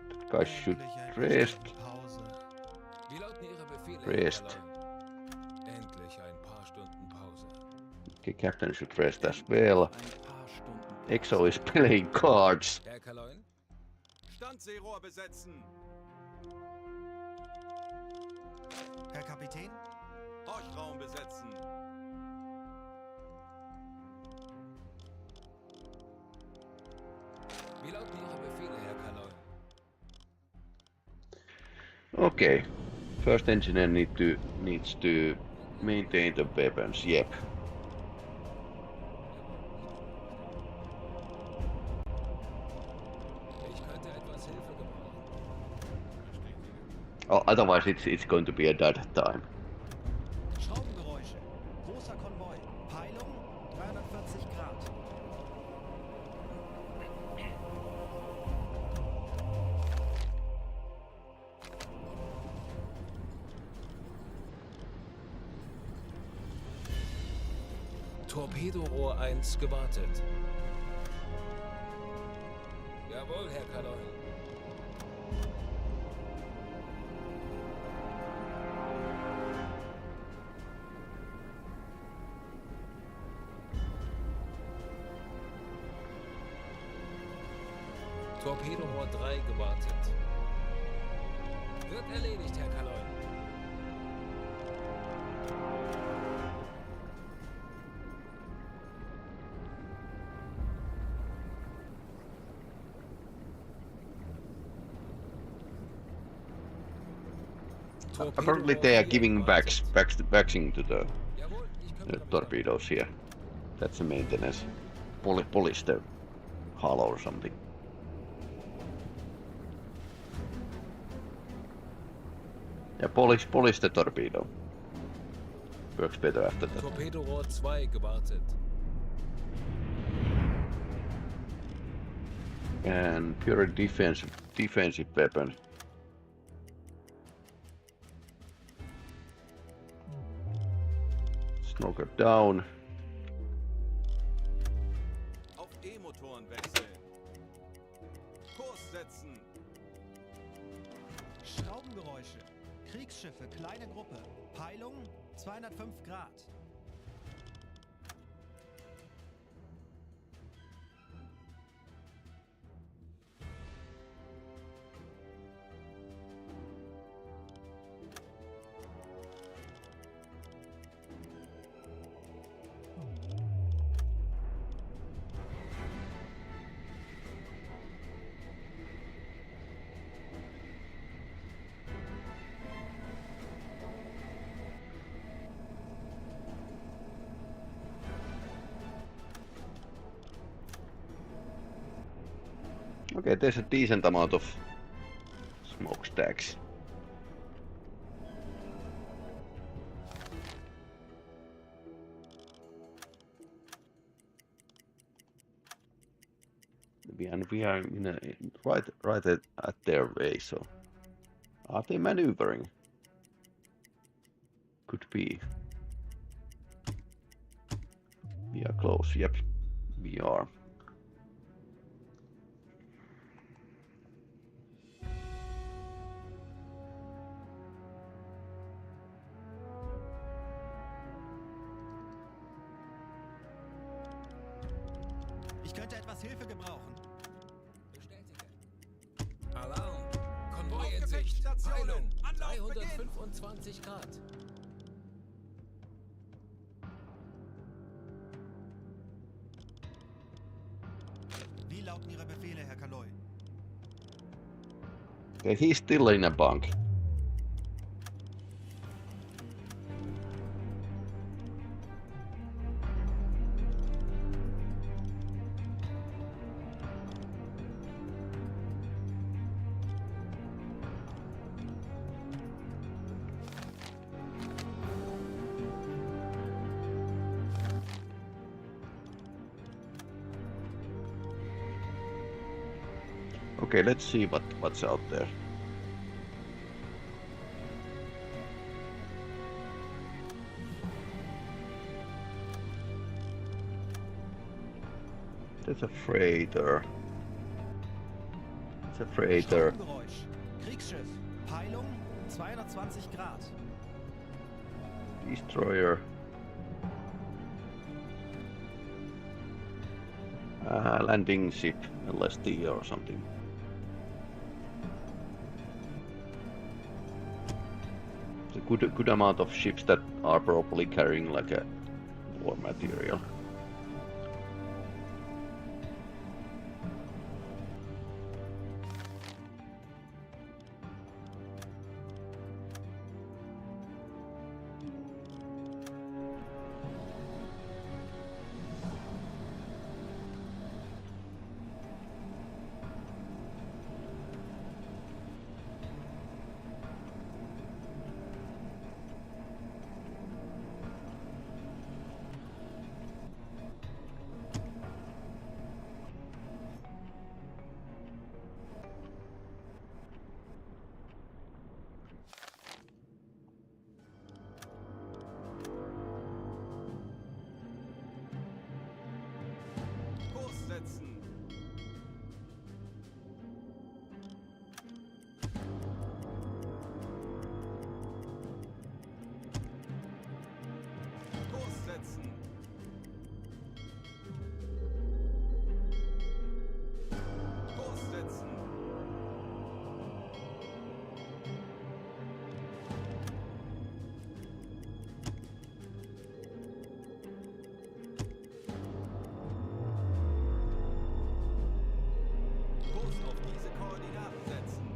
that guy should Endlich ein rest. bisschen Pause. Wie lauten Ihre Befehle, Rest. Herr Kaloin? Endlich ein paar Stunden Pause. Okay, captain should rest as well. Ein paar Stunden. Exo is playing cards. Herr Kaloin? Standseerohr besetzen. Herr Kapitän? Horchraum besetzen. Wie lauten Ihre Befehle, Herr Kaloin? Okay, first engineer needs to maintain the weapons. Yep. Ich könnte etwas Hilfe gebrauchen. Oh, otherwise it's going to be a dead time. Schraubengeräusche. Großer Konvoi. Peilung 340 Grad. Torpedorohr 1 gewartet. Jawohl, Herr Kaloin. Torpedorohr 3 gewartet. Wird erledigt, Herr Kaloin. Apparently they are giving backing to the Jawohl, ich kümmere mich torpedoes here. That's a maintenance. Polish the hull or something. Yeah, polish the torpedo. Works better after that. Torpedorohr 2 gewartet. And pure defensive weapon. Smoker down. Auf E-Motoren wechseln. Kurs setzen. Schraubengeräusche. Kriegsschiffe, kleine Gruppe. Peilung 205 Grad. Okay, there's a decent amount of smokestacks. And we are right at their way, so are they maneuvering? Could be. We are close, yep, we are. Ich könnte etwas Hilfe gebrauchen. Bestätige. Alarm. Konvoi in Sicht. Peilung. Anlauf 325 Grad. Wie lauten Ihre Befehle, Herr Kaloy? Okay, he's still in a bunk. Okay, let's see what's out there. There's a freighter. It's a freighter. Schraubengeräusch. Kriegsschiff. Peilung 220 Grad. Destroyer. Landing ship, LST or something. It's a good amount of ships that are probably carrying like a war material. Kurs setzen. Kurs setzen. Kurs setzen. Kurs auf diese Koordinaten setzen.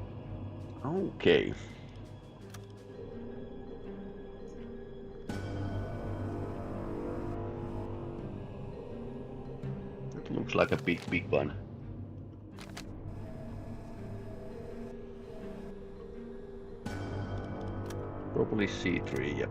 Okay. It looks like a big one. Probably C3, yep.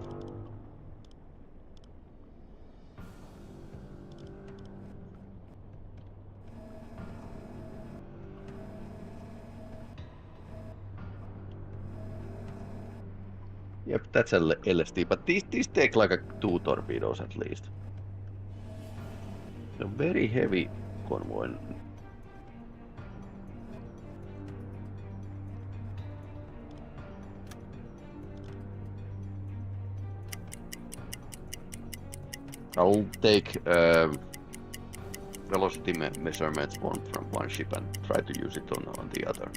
Yep, that's a LSD, but these take like 2 torpedoes at least. So very heavy convoy. I'll take velocity measurements from one ship and try to use it on the other.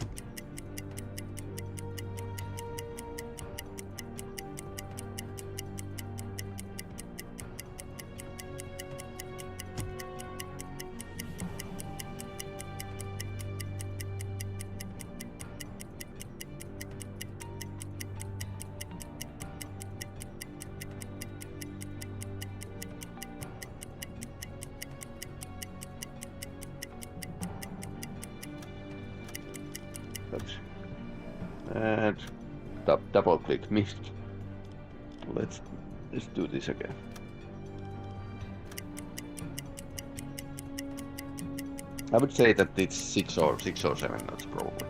And double click missed. Let's do this again. I would say that it's 6 or 7 knots probably.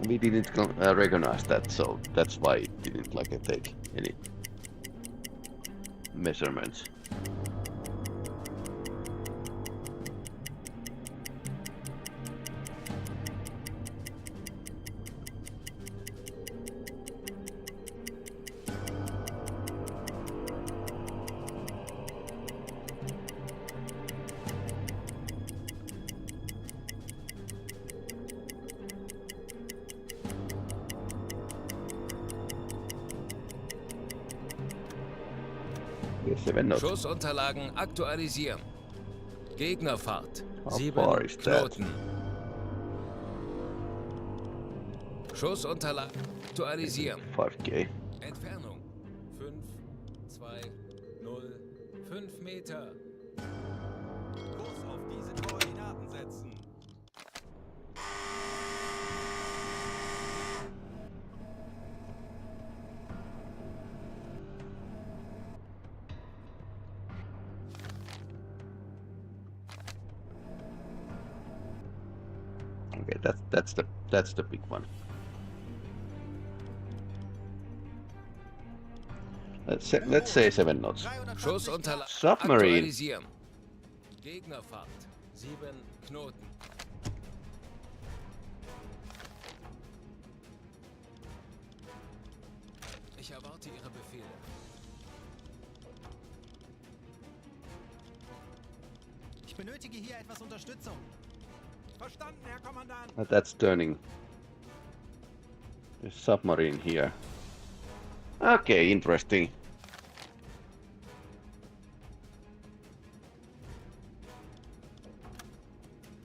We didn't recognize that, so that's why it didn't take any measurements. Schussunterlagen aktualisieren. Gegnerfahrt. How 7 far is that? Knoten. Schussunterlagen aktualisieren. 5K. Entfernung. 5, 2, 0, 5 Meter. Kurs auf diese Koordinaten setzen. Okay, that's the big one. Let's say 7 knots. Schussunterlagen Submarine. aktualisieren. Gegnerfahrt. 7 Knoten. Ich erwarte Ihre Befehle. Ich benötige hier etwas Unterstützung. Verstanden, Herr Kommandant. That's turning the submarine here. Okay, interesting.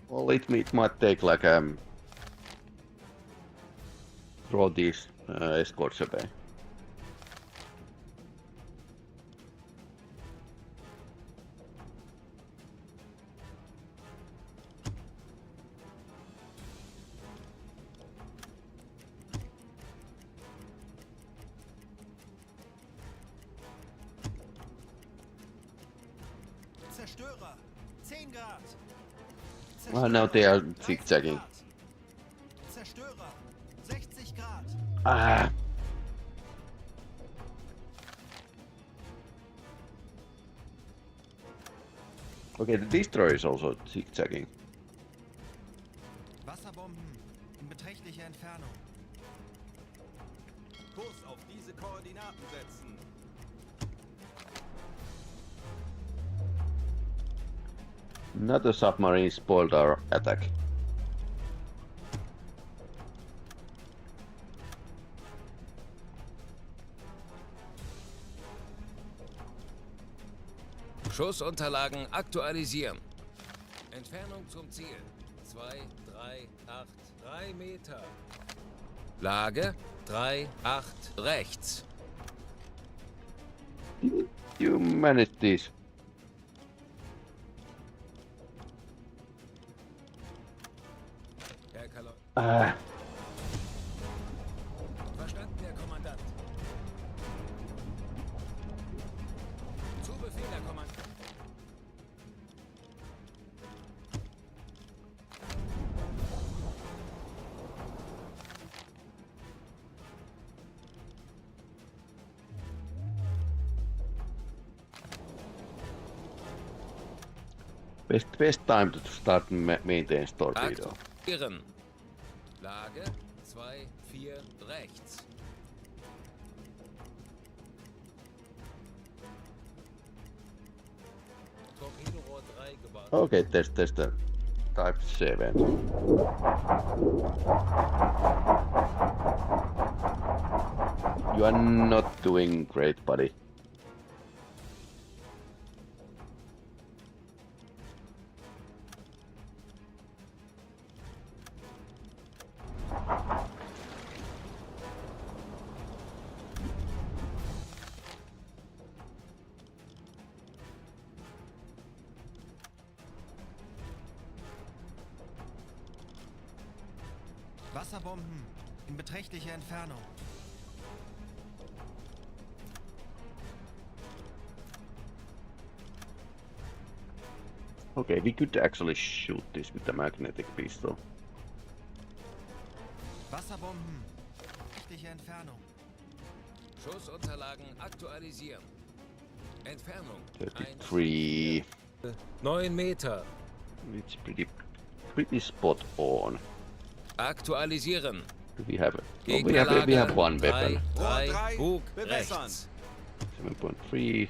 Well, it might take throw these escorts away. Zerstörer. 10 Grad. Well, now they are zigzagging. Zerstörer. 60 Grad. Ah. Okay, the destroyer is also zigzagging. Wasserbomben in beträchtlicher Entfernung. Kurs auf diese Koordinaten setzen. Another submarine spoiled our attack. Schussunterlagen aktualisieren. Entfernung zum Ziel. 2, 3, 8, 3 Meter. Lage 3, 8, rechts. You managed this. Herr Kalon. Ah, Verstanden, Herr Kommandant. Zu Befehl, Herr Kommandant. best time to start maintenance torpedo. Aktivieren. Lage 2, 4, rechts. Torpedorohr 3 gebaut. Okay, test the type 7. You are not doing great, buddy. Wasserbomben in beträchtlicher Entfernung. Okay, we could actually shoot this with the magnetic pistol. Wasserbomben in beträchtlicher Entfernung. Schussunterlagen aktualisieren. Entfernung 33. 9 Meter. It's pretty spot on. Aktualisieren. Do we have? Oh, Gegnerlage we have one weapon. 3, Rohr 3, Bug bewässern. rechts. 7.3.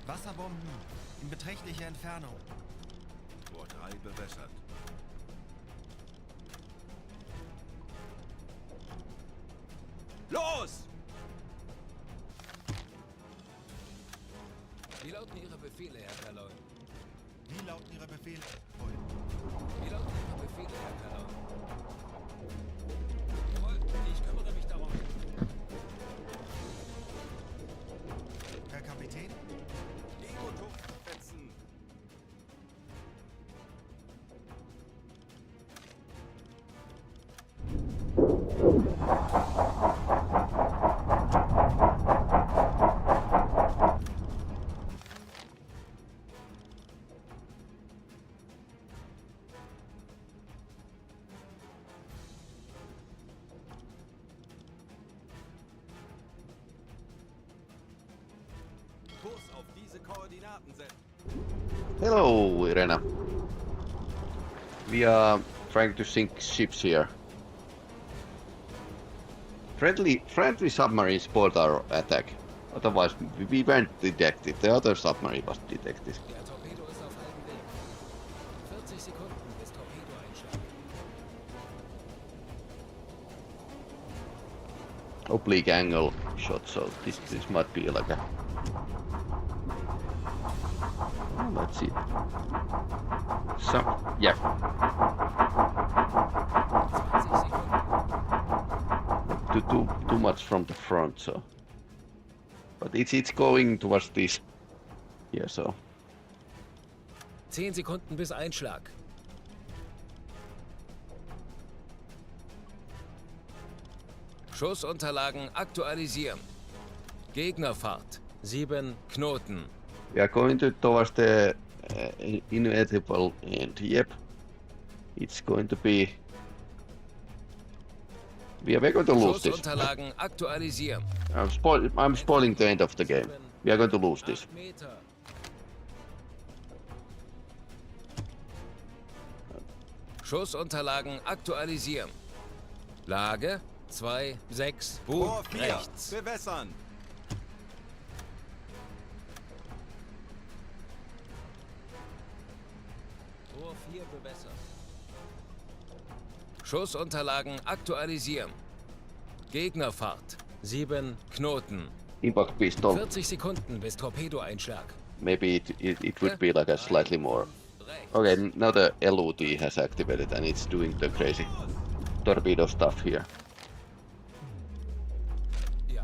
Wasserbomben in beträchtlicher Entfernung. Rohr 3 bewässert. Los! Wie lauten Ihre Befehle, Herr Kalon? Wie lauten Ihre Befehle? Wie lauten Ihre Befehle, Herr Kalon? Jawohl, ich kümmere mich darum. Herr Kapitän? Ego-Tuch setzen. Kurs auf diese Koordinaten setzen. Hello, Irena. We are trying to sink ships here. Friendly submarine spoiled our attack. Otherwise, we weren't detected. The other submarine was detected. Der Torpedo ist auf halbem Weg. 40 Sekunden bis Torpedoeinschlag. Oblique angle shot, so this might be like a. Let's see. Yeah. 20 Sekunden. Too much from the front, so. But it's going towards this. Yeah, so. 10 Sekunden bis Einschlag. Schussunterlagen aktualisieren. Gegnerfahrt 7 Knoten. We are going towards the inevitable end. Yep. It's going to be. We're going to lose this. Schussunterlagen aktualisieren. I'm spoiling the end of the game. We are going to lose this. 8 Meter. Schussunterlagen aktualisieren. Lage 2, 6, Rohr Bug 4, rechts. bewässern. 4 bewässert. Schussunterlagen aktualisieren. Gegnerfahrt. 7 Knoten. Impact pistol. 40 Sekunden bis Torpedoeinschlag. Maybe it would be like a slightly more. Okay, now the LUT has activated and it's doing the crazy torpedo stuff here. Ja.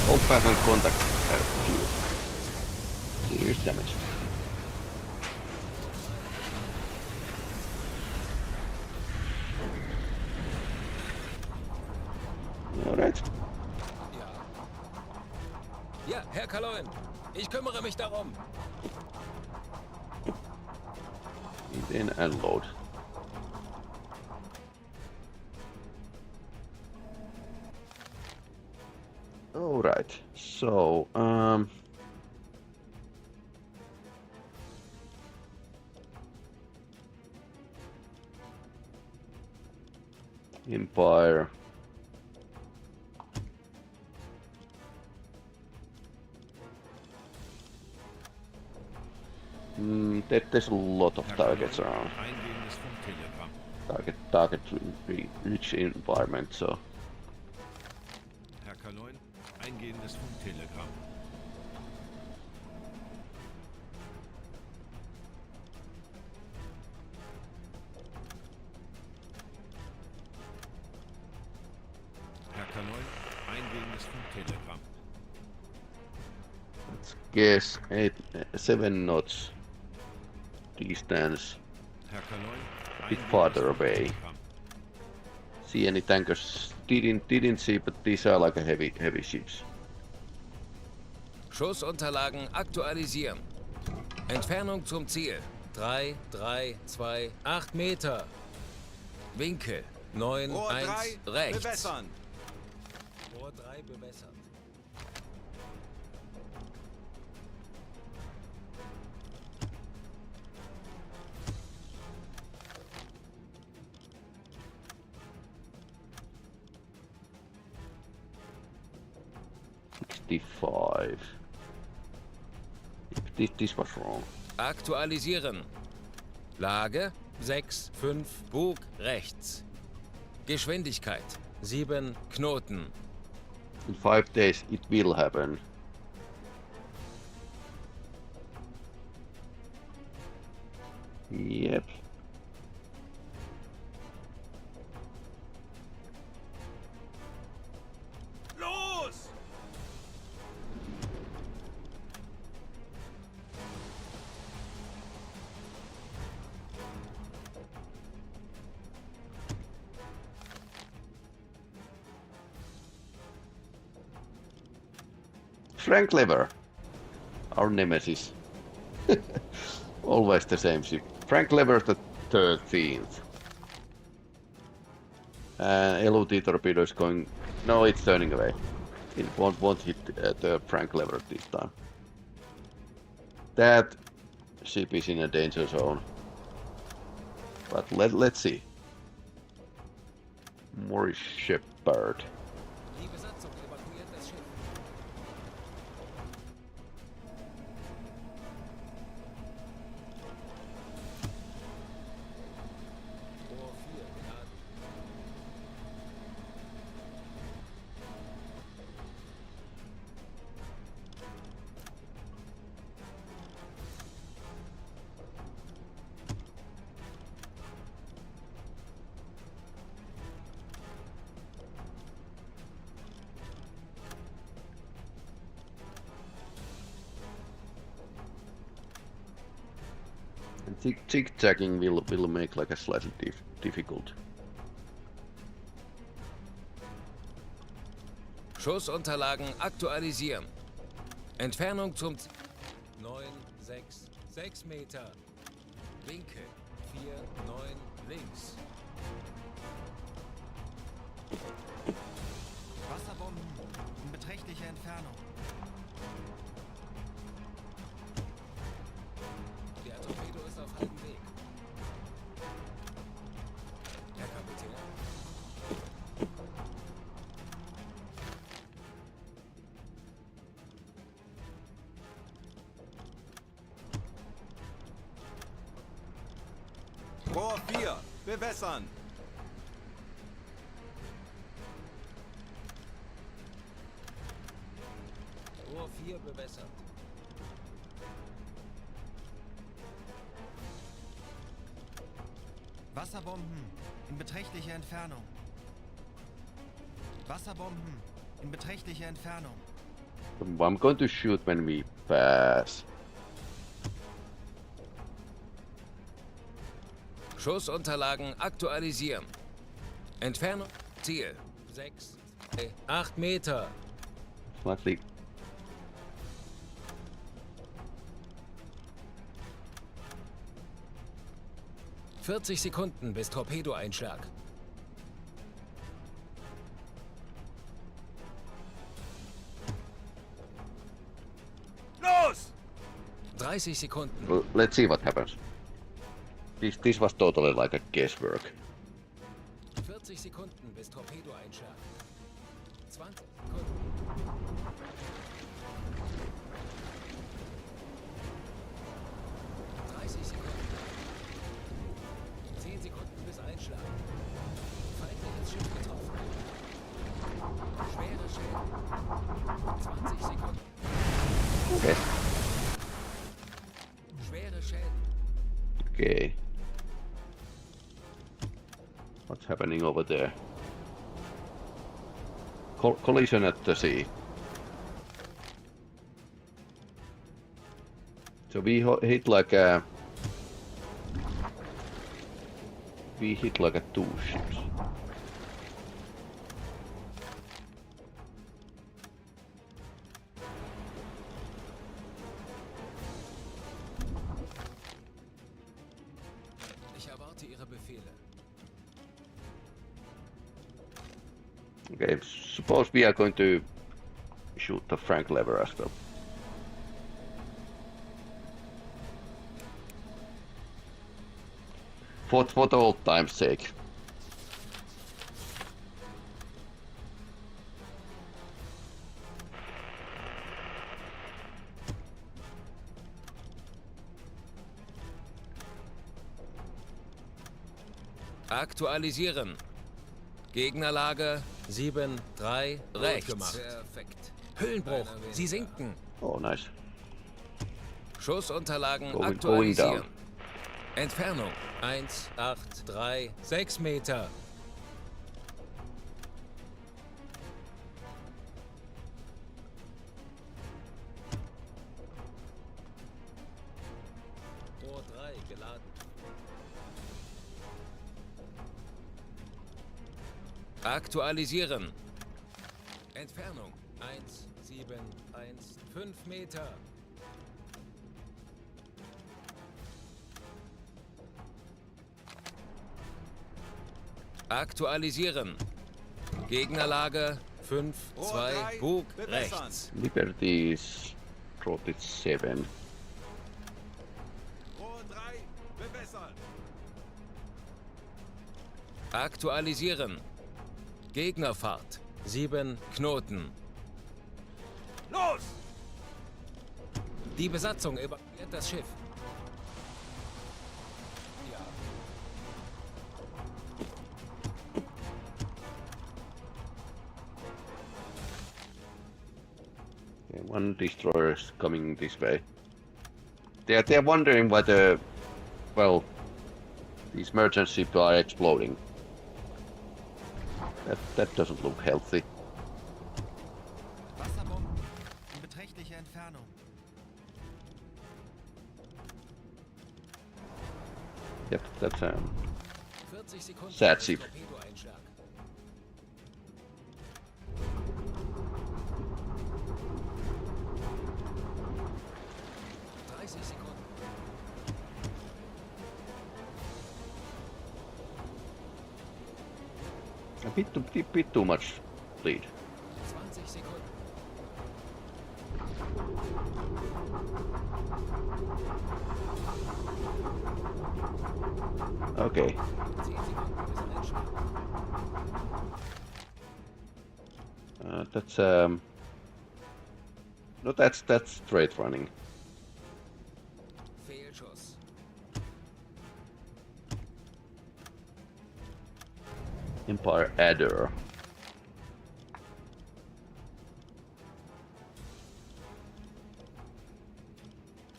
Open contact. Serious damage. Alright. Ja. Ja, Herr Kaloin. Ich kümmere mich darum. In and load. Alright, so Empire. There's a lot of targets around. Eingehendes Funktelegramm. Target rich environment, so Herr Kaloin, eingehendes Funktelegramm. Herr Kaloin, eingehendes Funktelegramm. let's guess 7 knots distance, Herr Kaloin, a bit eingehendes farther away. Funktelegramm. See any tankers? Didn't see, but these are like a heavy ships. Schussunterlagen aktualisieren. Entfernung zum Ziel. 3, 3, 2, 8 Meter. Winkel. 9, Rohr 1, 3, rechts. bewässern. Rohr 3 bewässert. $65. This was wrong. Aktualisieren. Lage 6, 5, Bug rechts. Geschwindigkeit 7 Knoten. In 5 days it will happen. Yep. Los! Frank Lever, our nemesis. Always the same ship. Frank Lever the 13th. LOT torpedo is going. No, it's turning away. It won't hit the Frank Lever this time. That ship is in a danger zone. But let's see. Morris Shepard. Die Besatzung evakuiert das Schiff. Rohr 4 geladen. Zigzagging will make like a slightly difficult. Schussunterlagen aktualisieren. Entfernung zum 9, 6, 6 Meter. Winkel 4, 9 links. Wasserbomben in beträchtlicher Entfernung. Rohr 4. Bewässern. Rohr 4 bewässert. Wasserbomben in beträchtlicher Entfernung. Wasserbomben in beträchtlicher Entfernung. I'm going to shoot when we pass. Schussunterlagen aktualisieren. Entfernung, Ziel. 6, 8 Meter. Slightly. ...40 Sekunden bis Torpedoeinschlag. Los! 30 Sekunden. Well, let's see what happens. This was totally like a guesswork. 40 Sekunden bis Torpedoeinschlag. 20 Sekunden. 30 Sekunden. 10 Sekunden bis Einschlag. Feindliches Schiff getroffen. Schwere Schäden. 20 Sekunden. Okay. Schwere Schäden. Okay. What's happening over there? Collision at the sea. So we hit like a... We hit like a 2 ships. Ich erwarte Ihre Befehle. Okay, suppose we are going to shoot the Frank lever as well. For the old time's sake. Aktualisieren. Gegnerlage 7-3 rechts. Perfekt. Hüllenbruch. Sie sinken. Oh, nice. Schussunterlagen Going aktualisieren. down. Entfernung 1, 8, 3, 6 Meter. Rohr 3 geladen. Aktualisieren. Entfernung 1, 7, 1, 5 Meter. Aktualisieren. Gegnerlage 5, 2, Bug rechts. Liberties rotate 7. Rohr 3. Bewässern. Aktualisieren. Gegnerfahrt 7 Knoten. Los! Die Besatzung evakuiert das Schiff. Ja. Okay, one destroyer is coming this way. They're wondering whether, well, these merchant ships are exploding. That doesn't look healthy. Wasserbomben in beträchtlicher Entfernung. Yep, that's 40 Sekunden Sad bis ship. Torpedoeinschlag. Sekunden. a bit too much lead. 20 Sekunden. Okay. 10 Sekunden bis Einschlag. That's no, that's straight running. Fehlschuss. Empire Adder.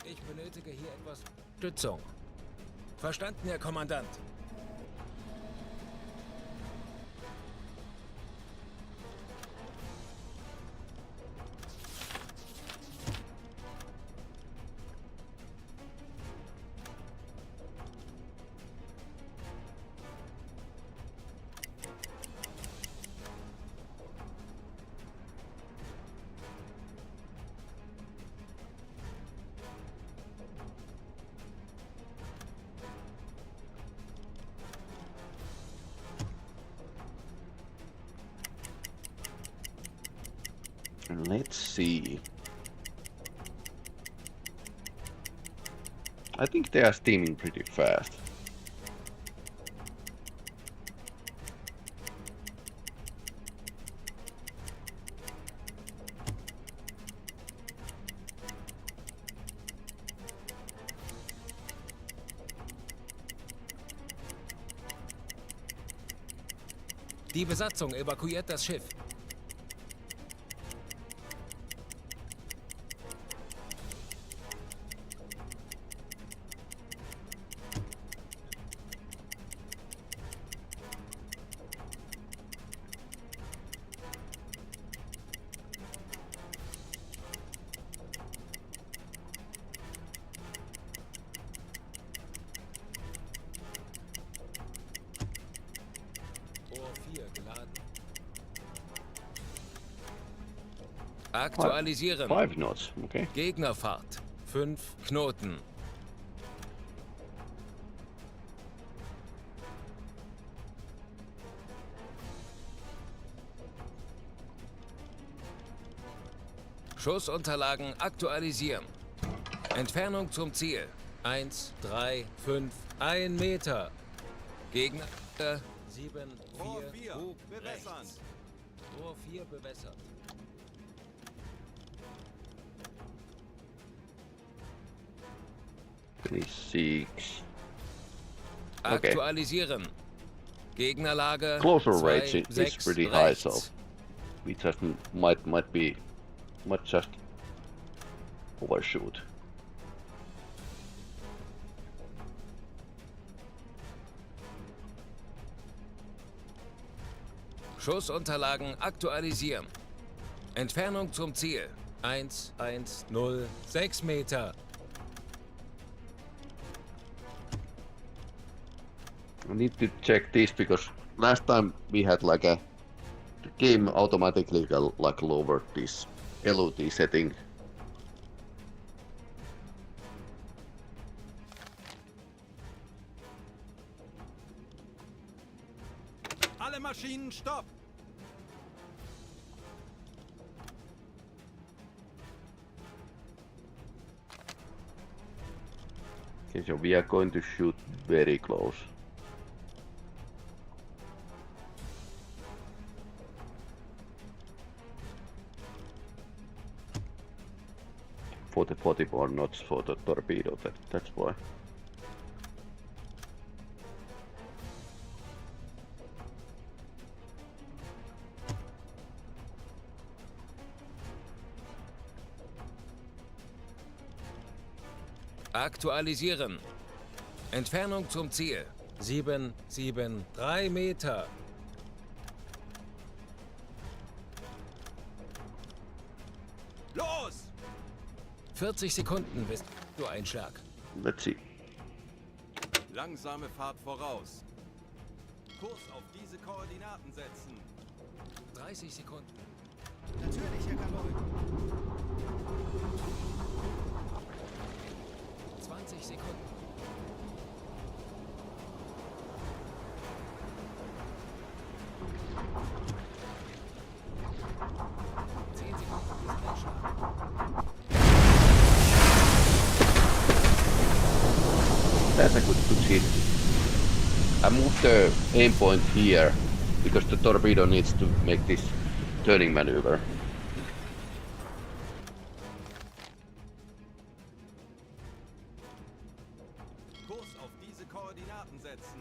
Ich benötige hier etwas Stützung. Verstanden, Herr Kommandant. Let's see. I think they are steaming pretty fast. Die Besatzung evakuiert das Schiff. Ohr 4 geladen. Aktualisieren. 5 knots, okay. Gegnerfahrt. 5 Knoten. Schussunterlagen aktualisieren. Entfernung zum Ziel. 1, 3, 5, 1 Meter. Gegner 7, Rohr 4, 4, Bug bewässern. rechts. Rohr 4 bewässert. Six. Okay. Aktualisieren. Gegnerlage. Closer 2, rates is 6 pretty high, rechts. so we just might just overshoot. Schussunterlagen aktualisieren. Entfernung zum Ziel. 1, 1, 0, 6 Meter. I need to check this because last time we had like the game automatically like lowered this LOD setting. Alle Maschinen stopp! Okay, so we are going to shoot very close. For the 44 knots for the torpedo, that's why. Aktualisieren. Entfernung zum Ziel. 7, 7, 3 Meter. Los! 40 Sekunden bis du Einschlag. Let's see. Langsame Fahrt voraus. Kurs auf diese Koordinaten setzen. 30 Sekunden. Natürlich, Herr Kaloy. 20 Sekunden. That's a good hit. I moved the aim point here because the torpedo needs to make this turning maneuver. Kurs auf diese Koordinaten setzen.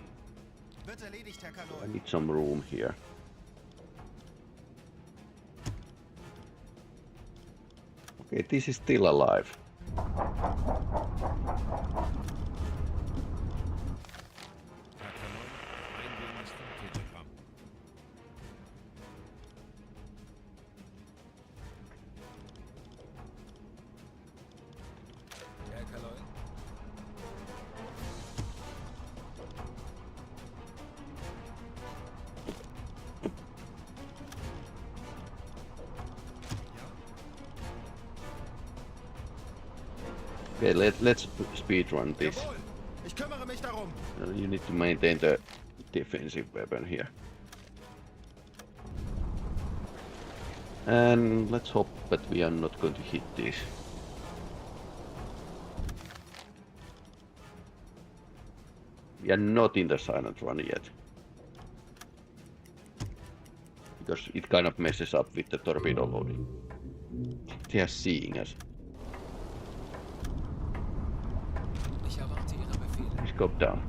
Wird erledigt, Herr Kaloi. I need some room here. Okay, this is still alive. Herr Kalon, Eingänges vom Telegramm. Herr Kaloi? Okay, let's speed run this. Jawohl. Ich kümmere mich darum. You need to maintain the defensive weapon here. And let's hope that we are not going to hit this. We are not in the silent run yet. Because it kind of messes up with the torpedo loading. They are seeing us. Ich erwarte Ihre Befehle. Please go down.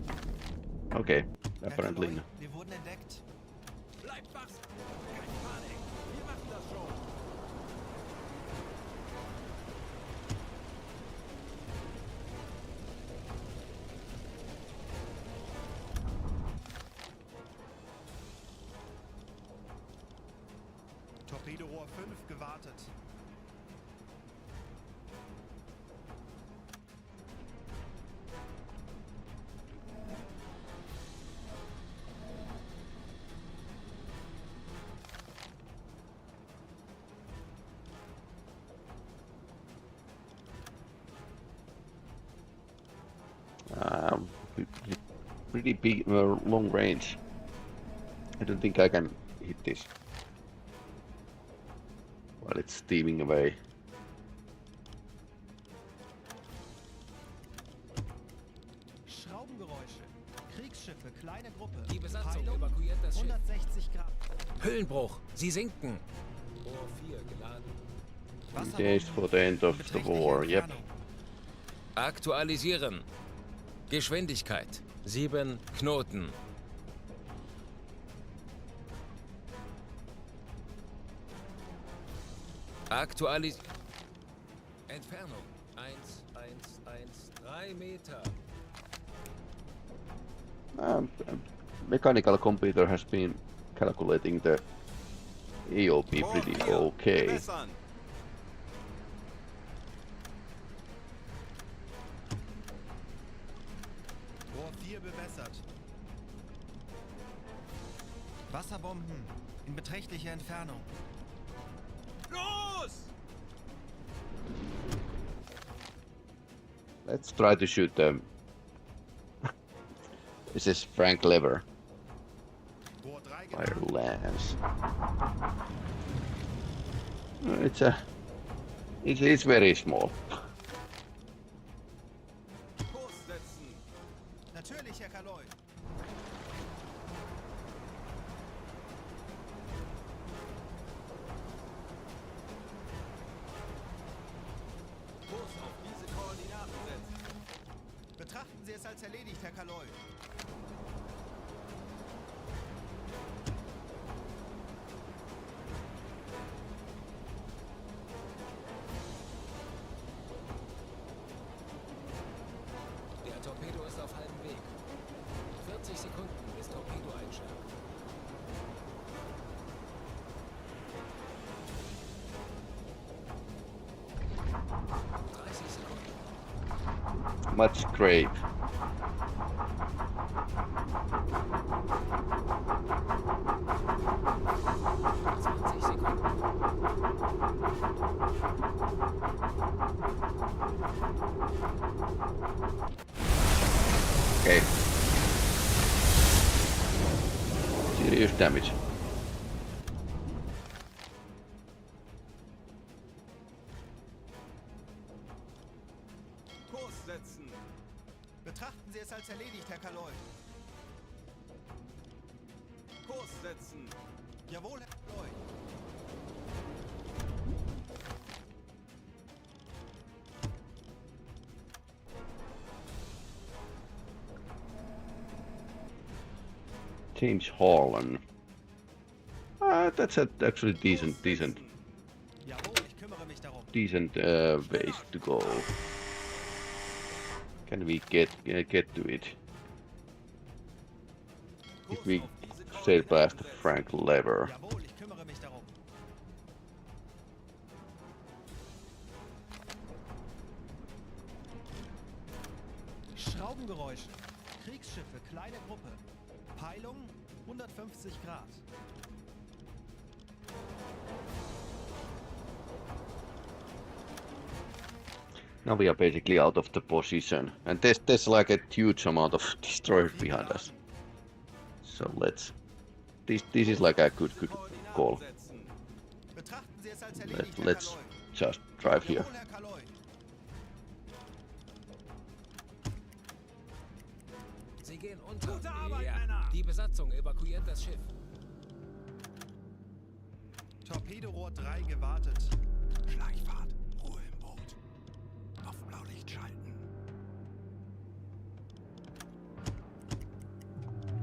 Okay, Herr apparently Kaloi, no. wir wurden entdeckt. Bleibt wachsam! Keine Panik! Wir machen das schon! Torpedorohr 5 gewartet. Pretty big, long range. I don't think I can hit this while it's steaming away. Schraubengeräusche. Kriegsschiffe, kleine Gruppe. Die Besatzung Peilung, evakuiert das Schiff. 160 Grad. Hüllenbruch. Sie sinken. Rohr 4 geladen. Days for the end of the war, yep. Aktualisieren. Geschwindigkeit. 7 Knoten. Entfernung. 3 Meter. Mechanical computer has been calculating the AOP pretty Rohr 4, okay. bewässern. Rohr 4 bewässert. Wasserbomben in beträchtlicher Entfernung. Los! Let's try to shoot them. This is Frank Lever. Rohr 3 Fire geladen. lance. It's very small. Kurs setzen! Natürlich, Herr Kaloi. Kurs auf diese Koordinaten setzen! Betrachten Sie es als erledigt, Herr Kaloi. Der Torpedo ist auf halbem Weg. 40 Sekunden bis Torpedo einschlag. Much great. Okay. Serious damage. Kurs setzen! Betrachten Sie es als erledigt, Herr Kaloi. Kurs setzen! Jawohl, Herr Kaloi. James Harlan. That's actually decent Jawohl, ich kümmere mich darum. ways to go. Can we get to it? If we sail past the Frank lever. Jawohl, ich kümmere mich darum. Schraubengeräusche. Kriegsschiffe, kleine Gruppe. Peilung 150 Grad. Now we are basically out of the position, and there's like a huge amount of destroyers behind us. So let's. This is like a good call. Betrachten Sie es als erledigt, Herr Let's Kaloi. just drive here. Jawohl, Herr Kaloi. Sie gehen unter. Gute Arbeit, ja. Männer! Die Besatzung evakuiert das Schiff. Torpedorohr 3 gewartet. Schleichfahrt. Ruhe im Boot. Auf Blaulicht schalten.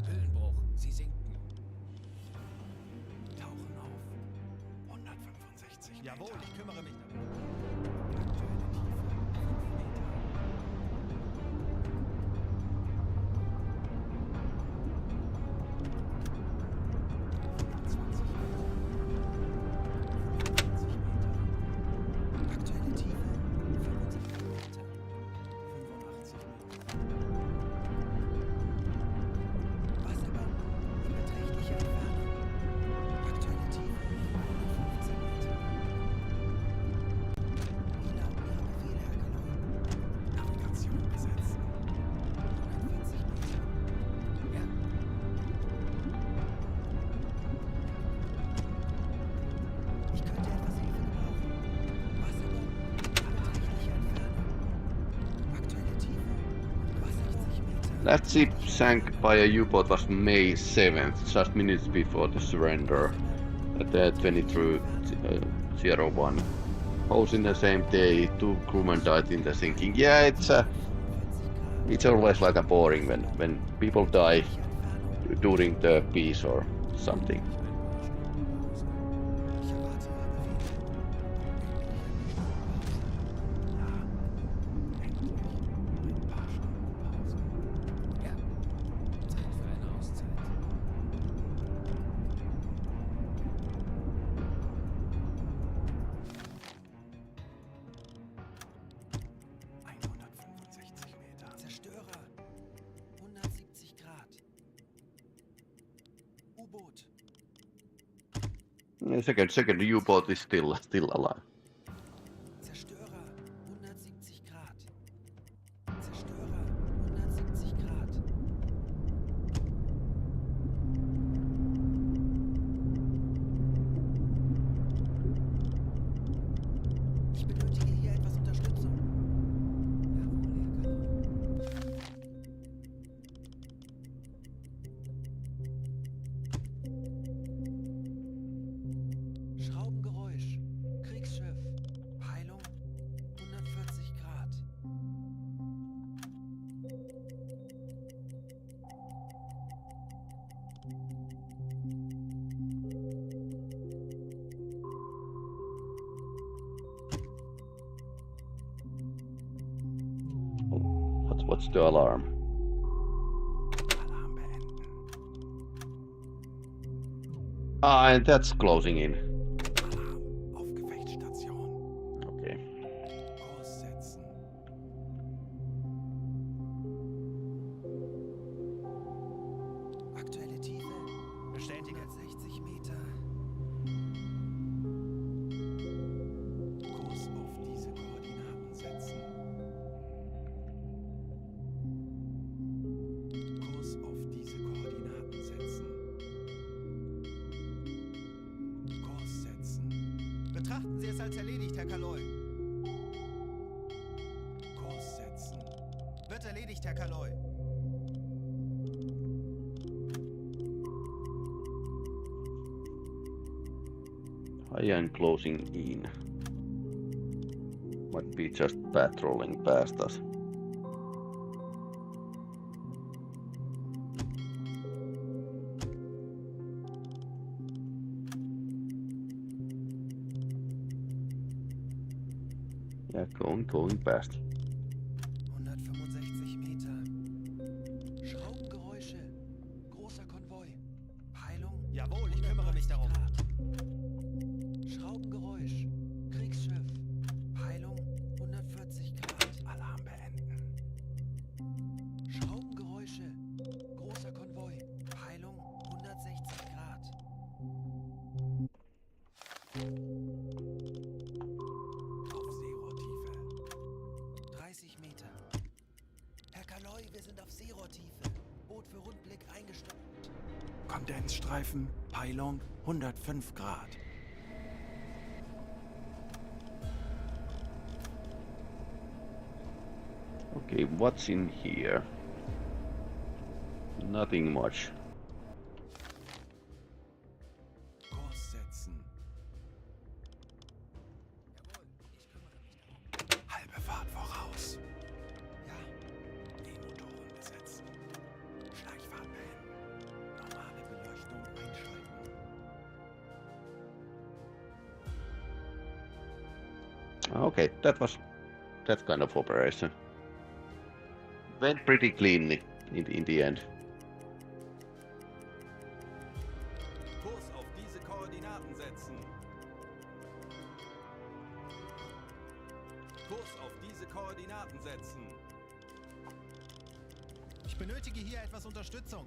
Hüllenbruch. Sie sinken. Tauchen auf. 165 Meter. Jawohl, ich kümmere mich darum. Aktuelle Tiefe 5 Meter. Aktuelle Tiefe 75 Meter. 85 Meter. Wasserbahn in beträchtlicher Entfernung. Aktuelle Tiefe 115 Meter. Wie lauten Ihre Befehle, Herr Kaloi? Navigation besetzen. 140 Meter. Ja. Ich könnte etwas Hilfe gebrauchen. Wasserbomben in beträchtlicher Entfernung. Aktuelle Tiefe 60 Meter. That ship sank by a U-boat was May 7th, just minutes before the surrender at the 2301. Holes in the same day, 2 crewmen died in the sinking. Yeah, it's always like a boring when people die during the peace or something. Ich erwarte Ihre Befehle. Ja. Zeit für eine Auszeit. Zerstörer 170 Grad. U-Boot. Second U-boat is still alive. Zerstörer 170 Grad. Zerstörer 170 Grad. Ich benötige hier etwas Unterstützung. Jawohl, Herr Kaloi. Schraubengeräusch. Kriegsschiff. Peilung 140 Grad. What's the alarm? Alarm beenden. Ah, and that's closing in. Alarm auf Gefechtsstation. Okay. Kurs setzen. Aktuelle Tiefe Bestätige. 160 Meter. Kurs auf diese Koordinaten setzen. Kurs auf diese Koordinaten setzen. Kurs setzen. Betrachten Sie es als erledigt, Herr Kaloi. Kurs setzen. Wird erledigt, Herr Kaloi. I am closing in. Might be just patrolling past us. Yeah, going past. 165 Meter. Schraubengeräusche. Großer Konvoi. Peilung. Jawohl, ich kümmere mich darum. Schraubengeräusch. Kriegsschiff. Peilung 140 Grad. Alarm beenden. Schraubengeräusche. Großer Konvoi. Peilung 160 Grad. Auf Seerohrtiefe. 30 Meter. Herr Kaloi, wir sind auf Seerohrtiefe. Boot für Rundblick eingestellt. Kondensstreifen, Peilung 105 Grad. Okay, what's in here? Nothing much. Kurs setzen. Halbe Fahrt voraus. Ja, E-Motoren besetzen. Schleichfahrt beenden. Normale Beleuchtung einschalten. Okay, that kind of operation. Went pretty cleanly in the end. Kurs auf diese Koordinaten setzen. Kurs auf diese Koordinaten setzen. Ich benötige hier etwas Unterstützung.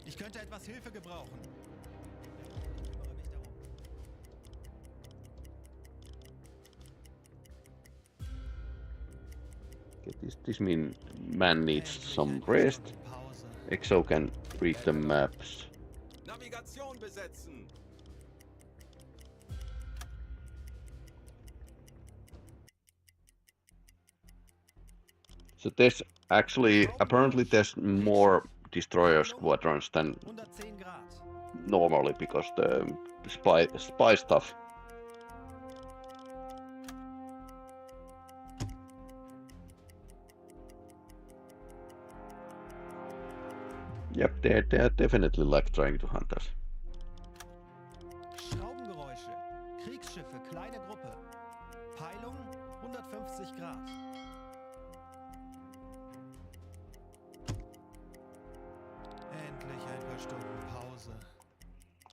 Ich könnte etwas Hilfe gebrauchen. Ich kümmere mich darum. Okay, this mean man needs some rest. Pause. Exo can read the maps. Navigation besetzen. So there's apparently there's more destroyer squadrons than 110 Grad. normally because the spy stuff. Yep, they're definitely like trying to hunt us. Schraubengeräusche. Kriegsschiffe, kleine Gruppe. Peilung 150 Grad. Endlich ein paar Stunden Pause.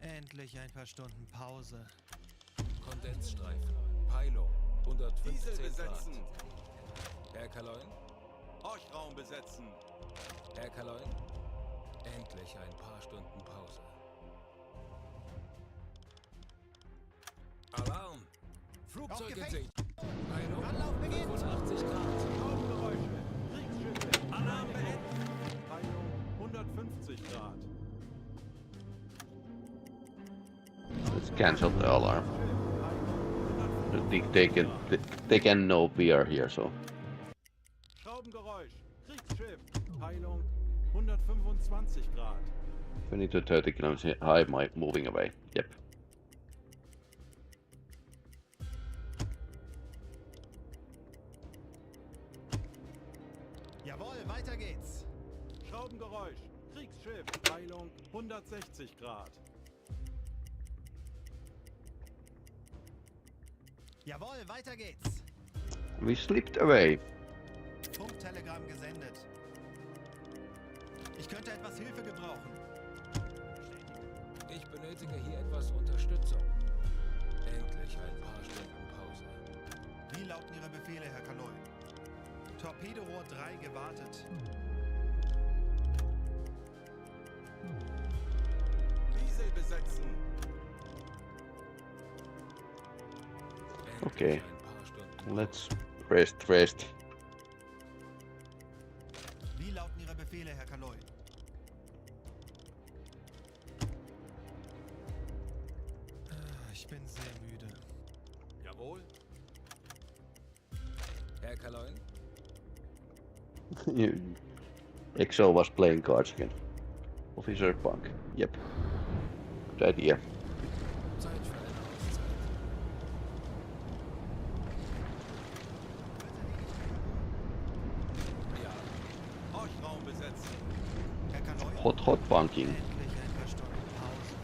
Endlich ein paar Stunden Pause. Kondensstreifen. Peilung. 115 Diesel Grad. besetzen. Herr Kaloin? Horchraum besetzen. Herr Kaloin? Endlich ein paar Stunden Pause. Alarm! Flugzeug in Aufgefängt. Sicht. Peilung. Anlauf beginnt. 85 Grad. Schraubengeräusche. Kriegsschiffe. Alarm beenden. Peilung 150 Grad. Let's cancel the alarm. I think they can know we are here, so Schraubengeräusch. Kriegsschiff. Peilung 125 Grad. 20 to 30 kilometers high, moving away. Yep. Jawohl, weiter geht's. Schraubengeräusch. Kriegsschiff. Peilung 160 Grad. Jawohl, weiter geht's. We slipped away. Funktelegramm gesendet. Ich könnte etwas Hilfe gebrauchen. Ich benötige hier etwas Unterstützung. Endlich ein paar Stunden Pause. Wie lauten Ihre Befehle, Herr Kaloi? Torpedorohr 3 gewartet. Diesel besetzen. Okay. Endlich ein paar Stunden Let's rest. Wie lauten Ihre Befehle, Herr Kaloi? Ich bin sehr müde. Jawohl. Herr Kaloin? Exo was playing cards again. Officer Punk. Yep. Good idea. Zeit für eine Auszeit. Ja, Horchraum besetzen. Herr Kaloi? Hot bunking. Endlich ein paar Stunden Pause.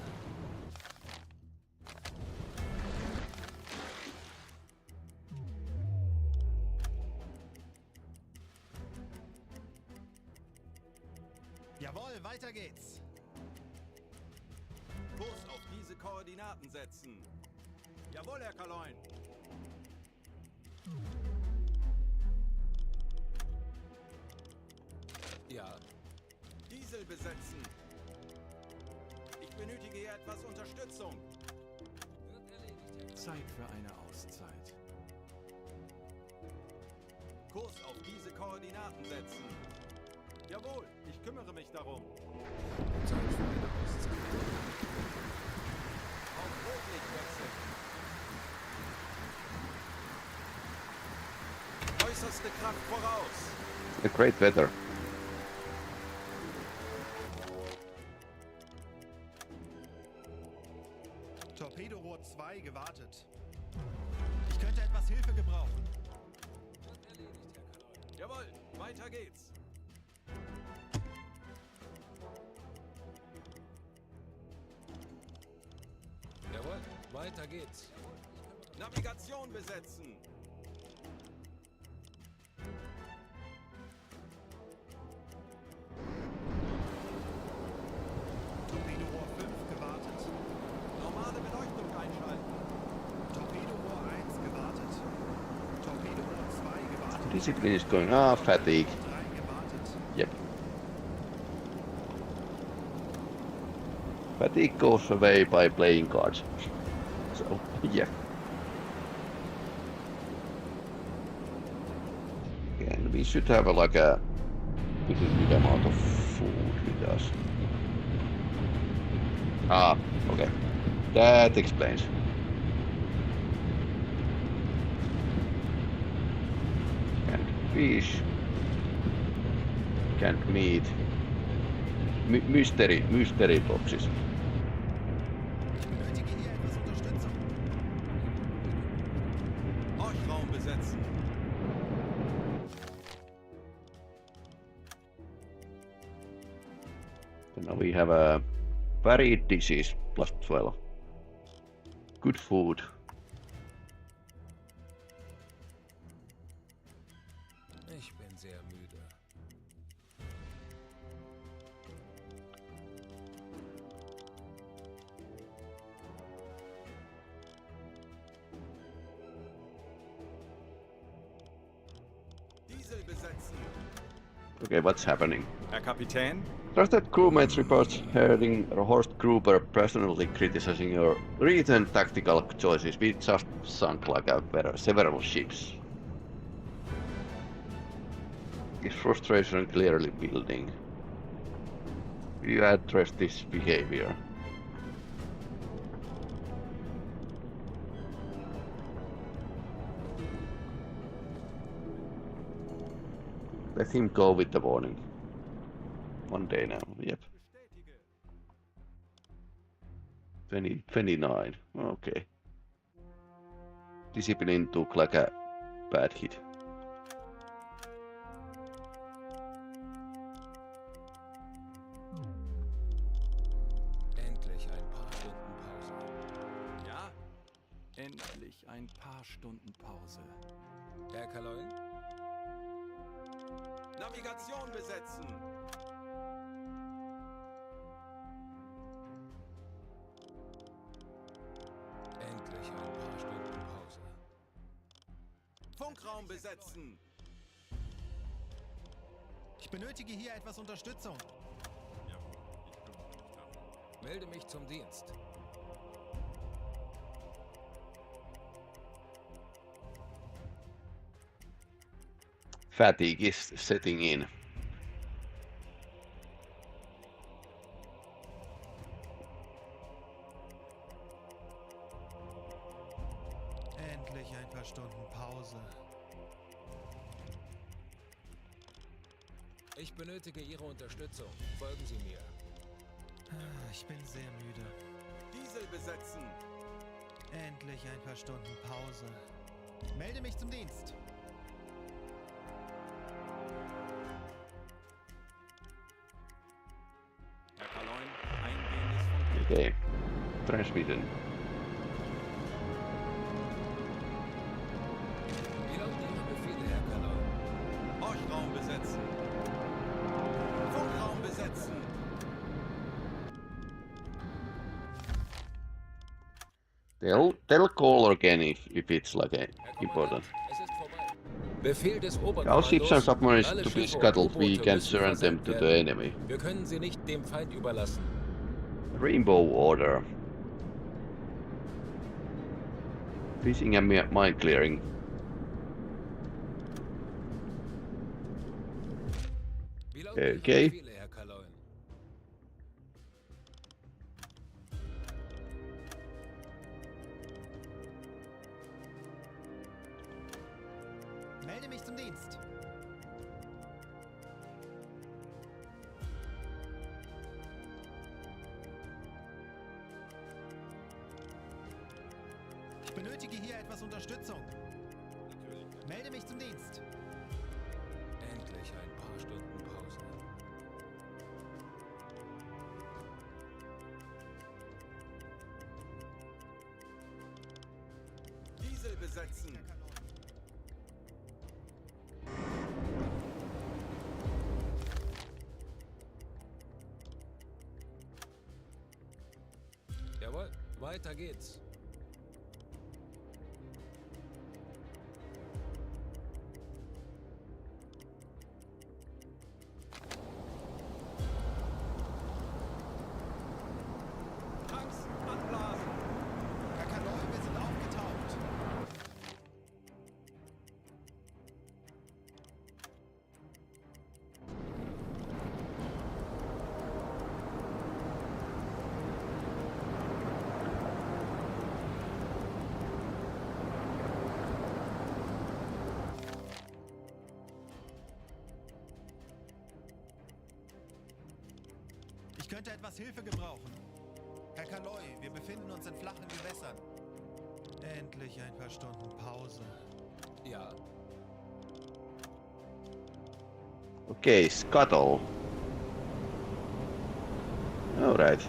Kurs auf diese Koordinaten setzen. Jawohl, Herr Kaloin. Ja, Diesel besetzen. Ich benötige hier etwas Unterstützung. wird erledigt. Zeit für eine Auszeit. Kurs auf diese Koordinaten setzen. Jawohl, ich kümmere mich darum. Zeit für eine Auszeit. Auf Rotlicht wechseln. Äußerste Kraft voraus. A great weather. Torpedorohr 2 gewartet. Ich könnte etwas Hilfe gebrauchen. Wird erledigt, Herr Kaloin. Jawohl, weiter geht's. Jawohl, weiter geht's. Navigation besetzen. Torpedorohr 5 gewartet. Normale Beleuchtung einschalten. Torpedorohr 1 gewartet. Torpedorohr 2 gewartet. Discipline is going. Ah, fatigue. 3 gewartet. Yep. Fatigue goes away by playing cards. So, yeah. And we should have like a pretty good amount of food with us. Ah, okay. That explains. Can't fish. Can't meat. Mystery boxes. Ich benötige hier etwas Unterstützung. Horchraum besetzen. So now we have a varied dishes plus 12. Good food. Ich bin sehr müde. Diesel besetzen. Okay, what's happening? Herr Kapitän? Trusted crewmates reports hearing Horst Gruber personally criticizing your recent tactical choices. We just sunk like several ships. His frustration clearly building. Will you address this behavior? Let him go with the warning. 1 day now, yep. Bestätige. 29, okay. Discipline took like a bad hit. Endlich ein paar Stunden Pause. Ja? Endlich ein paar Stunden Pause. Herr Kaloin? Navigation besetzen. Endlich ein paar Stunden Pause. Funkraum besetzen. Ich benötige hier etwas Unterstützung. Ja, ich kümmere mich darum. Melde mich zum Dienst. Fatigue is setting in. Endlich ein paar Stunden Pause. Ich benötige Ihre Unterstützung. Folgen Sie mir. Ich bin sehr müde. Diesel besetzen. Endlich ein paar Stunden Pause. Melde mich zum Dienst. Herr Kaloin, eingehendes Funkgerät. Okay. Transmission. Wie lauten Ihre Befehle, Herr Kaloin? Horchraum besetzen. Funkraum besetzen. Tell caller again if it's like Herr important. Kommandant, es ist vorbei. Befehl des Our ships and Oberkommandos, submarines alle to be Schiffe und scuttled, we U-Boote can müssen surrender them versenkt to the werden. enemy. Wir können sie nicht dem Feind überlassen. Rainbow Order. Fishing and mine clearing. Wie lauten Ihre Okay. Befehle, Herr Kaloin? Melde mich zum Dienst. Ich benötige hier etwas Unterstützung. Melde mich zum Dienst. Endlich ein paar Stunden Pause. Diesel besetzen. Jawohl, weiter geht's. Tanks anblasen. Herr Kaloi, wir sind aufgetaucht. Ich könnte etwas Hilfe gebrauchen. Herr Kaloi, wir befinden uns in flachen Gewässern. Endlich ein paar Stunden Pause. Ja, Okay, scuttle. Alright.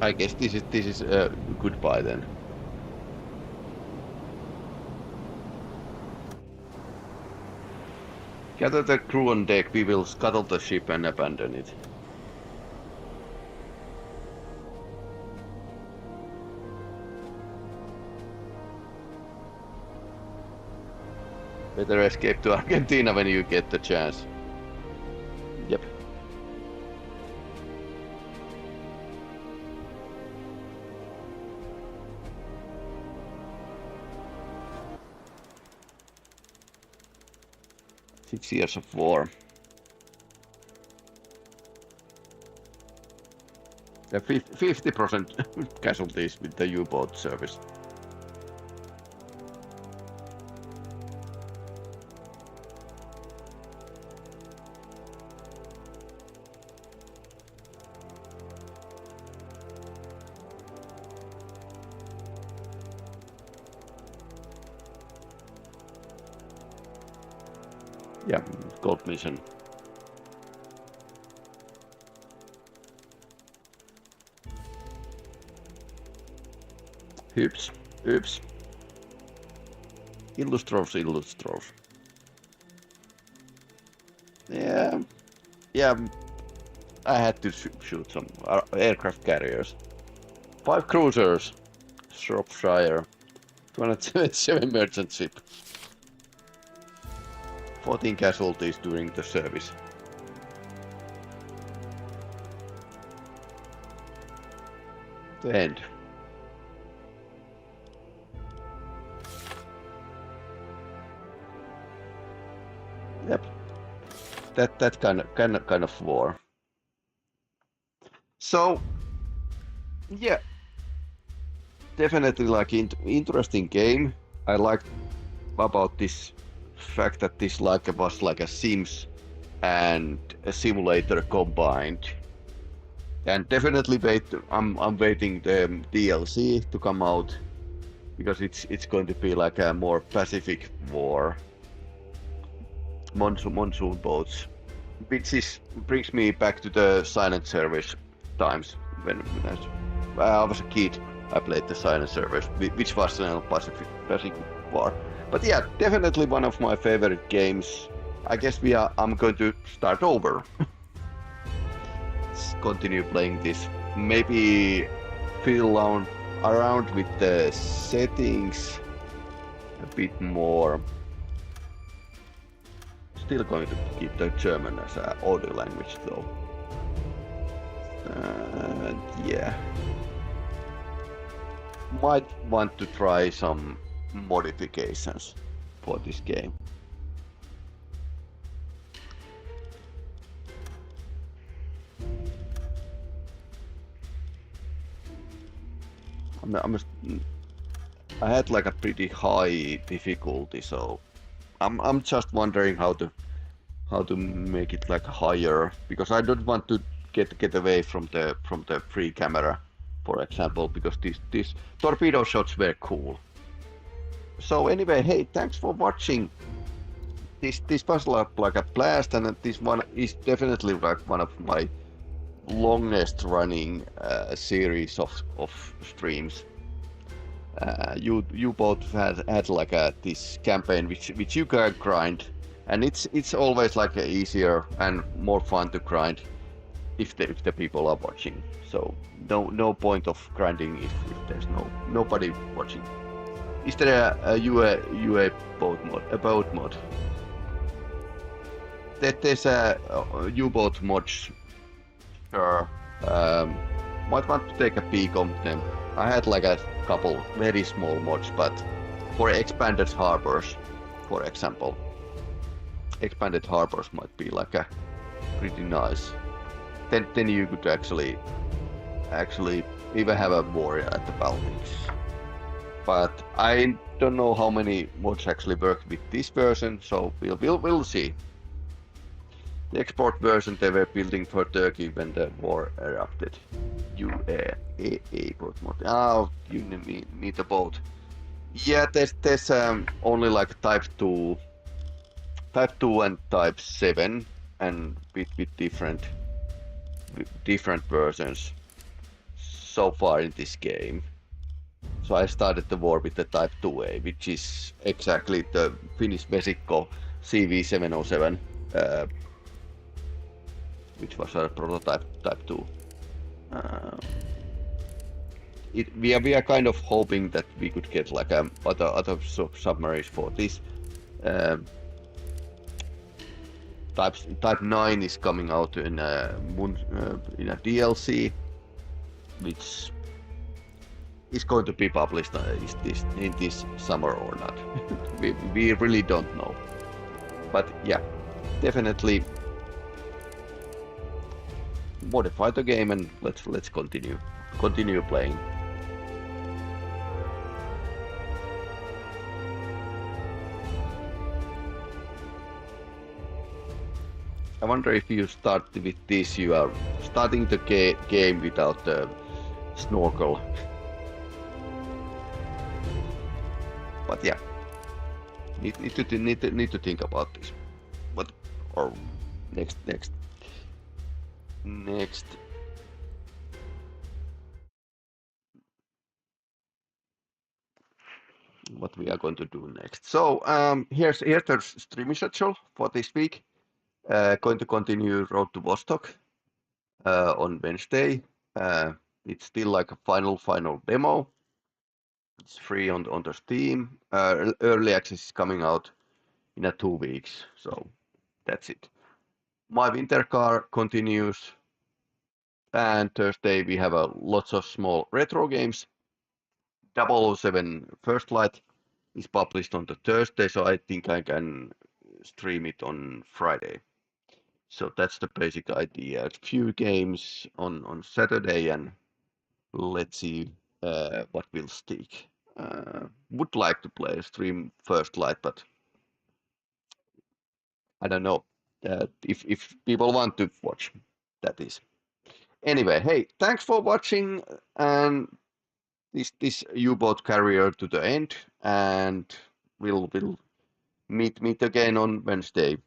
I guess this is goodbye then. Gather the crew on deck. We will scuttle the ship and abandon it. Better escape to Argentina when you get the chance. Yep. Six years of war. 50% casualties with the U-boat service. Yeah, gold mission. Oops, oops. Illustros. Yeah, I had to shoot some aircraft carriers. 5 cruisers, Shropshire, 277 merchant ship. 14 casualties during the service. The end. Yep. That kind of war. So yeah, definitely like interesting game. I liked about this fact that this was like a Sims and a simulator combined. And definitely I'm waiting the DLC to come out because it's going to be like a more Pacific war. Monsoon boats, which brings me back to the silent service times when I was a kid. I played the silent service, which was a Pacific war. But yeah, definitely one of my favorite games. I guess I'm going to start over. Let's continue playing this. Maybe fiddle around with the settings a bit more. Still going to keep the German as an audio language though. Yeah. Might want to try some modifications for this game. I had like a pretty high difficulty, so I'm just wondering how to make it like higher, because I don't want to get away from the free camera, for example, because these torpedo shots were cool. So anyway, hey, thanks for watching. This was like a blast, and this one is definitely like one of my longest running series of streams. You both had like this campaign which you can grind, and it's always like easier and more fun to grind if the people are watching. So no point of grinding if there's nobody watching. Is there a UA boat mod? There's a U-boat mods. Sure. Might want to take a peek on them. I had like a couple very small mods, but for expanded harbors, for example, expanded harbors might be like a pretty nice. Then you could actually even have a war at the Baltics. But I don't know how many mods actually work with this version, so we'll see. The export version they were building for Turkey when the war erupted. UBOAT boat mod. Oh, you need a boat. Yeah, there's only like type 2 and type 7, and with different versions so far in this game. So I started the war with the type 2A, which is exactly the Finnish Vesikko CV707. Which was a prototype type 2. We are kind of hoping that we could get like other submarines for this. Type 9 is coming out in a DLC, which is going to be published in this summer or not. we really don't know. But yeah, definitely modify the game and let's continue playing. I wonder if you start with this, you are starting the game without the snorkel. But yeah, need to think about this. But or next. What we are going to do next. So here's the streaming schedule for this week. Going to continue Road to Vostok on Wednesday. It's still like a final demo. It's free on the Steam. Early access is coming out in 2 weeks. So that's it. My winter car continues. And Thursday we have lots of small retro games. 007 First Light is published on the Thursday, so I think I can stream it on Friday. So that's the basic idea. A few games on Saturday, and let's see what will stick. Would like to play stream First Light, but I don't know if people want to watch. That is. Anyway, hey, thanks for watching, and this U-boat carrier to the end, and we'll meet again on Wednesday.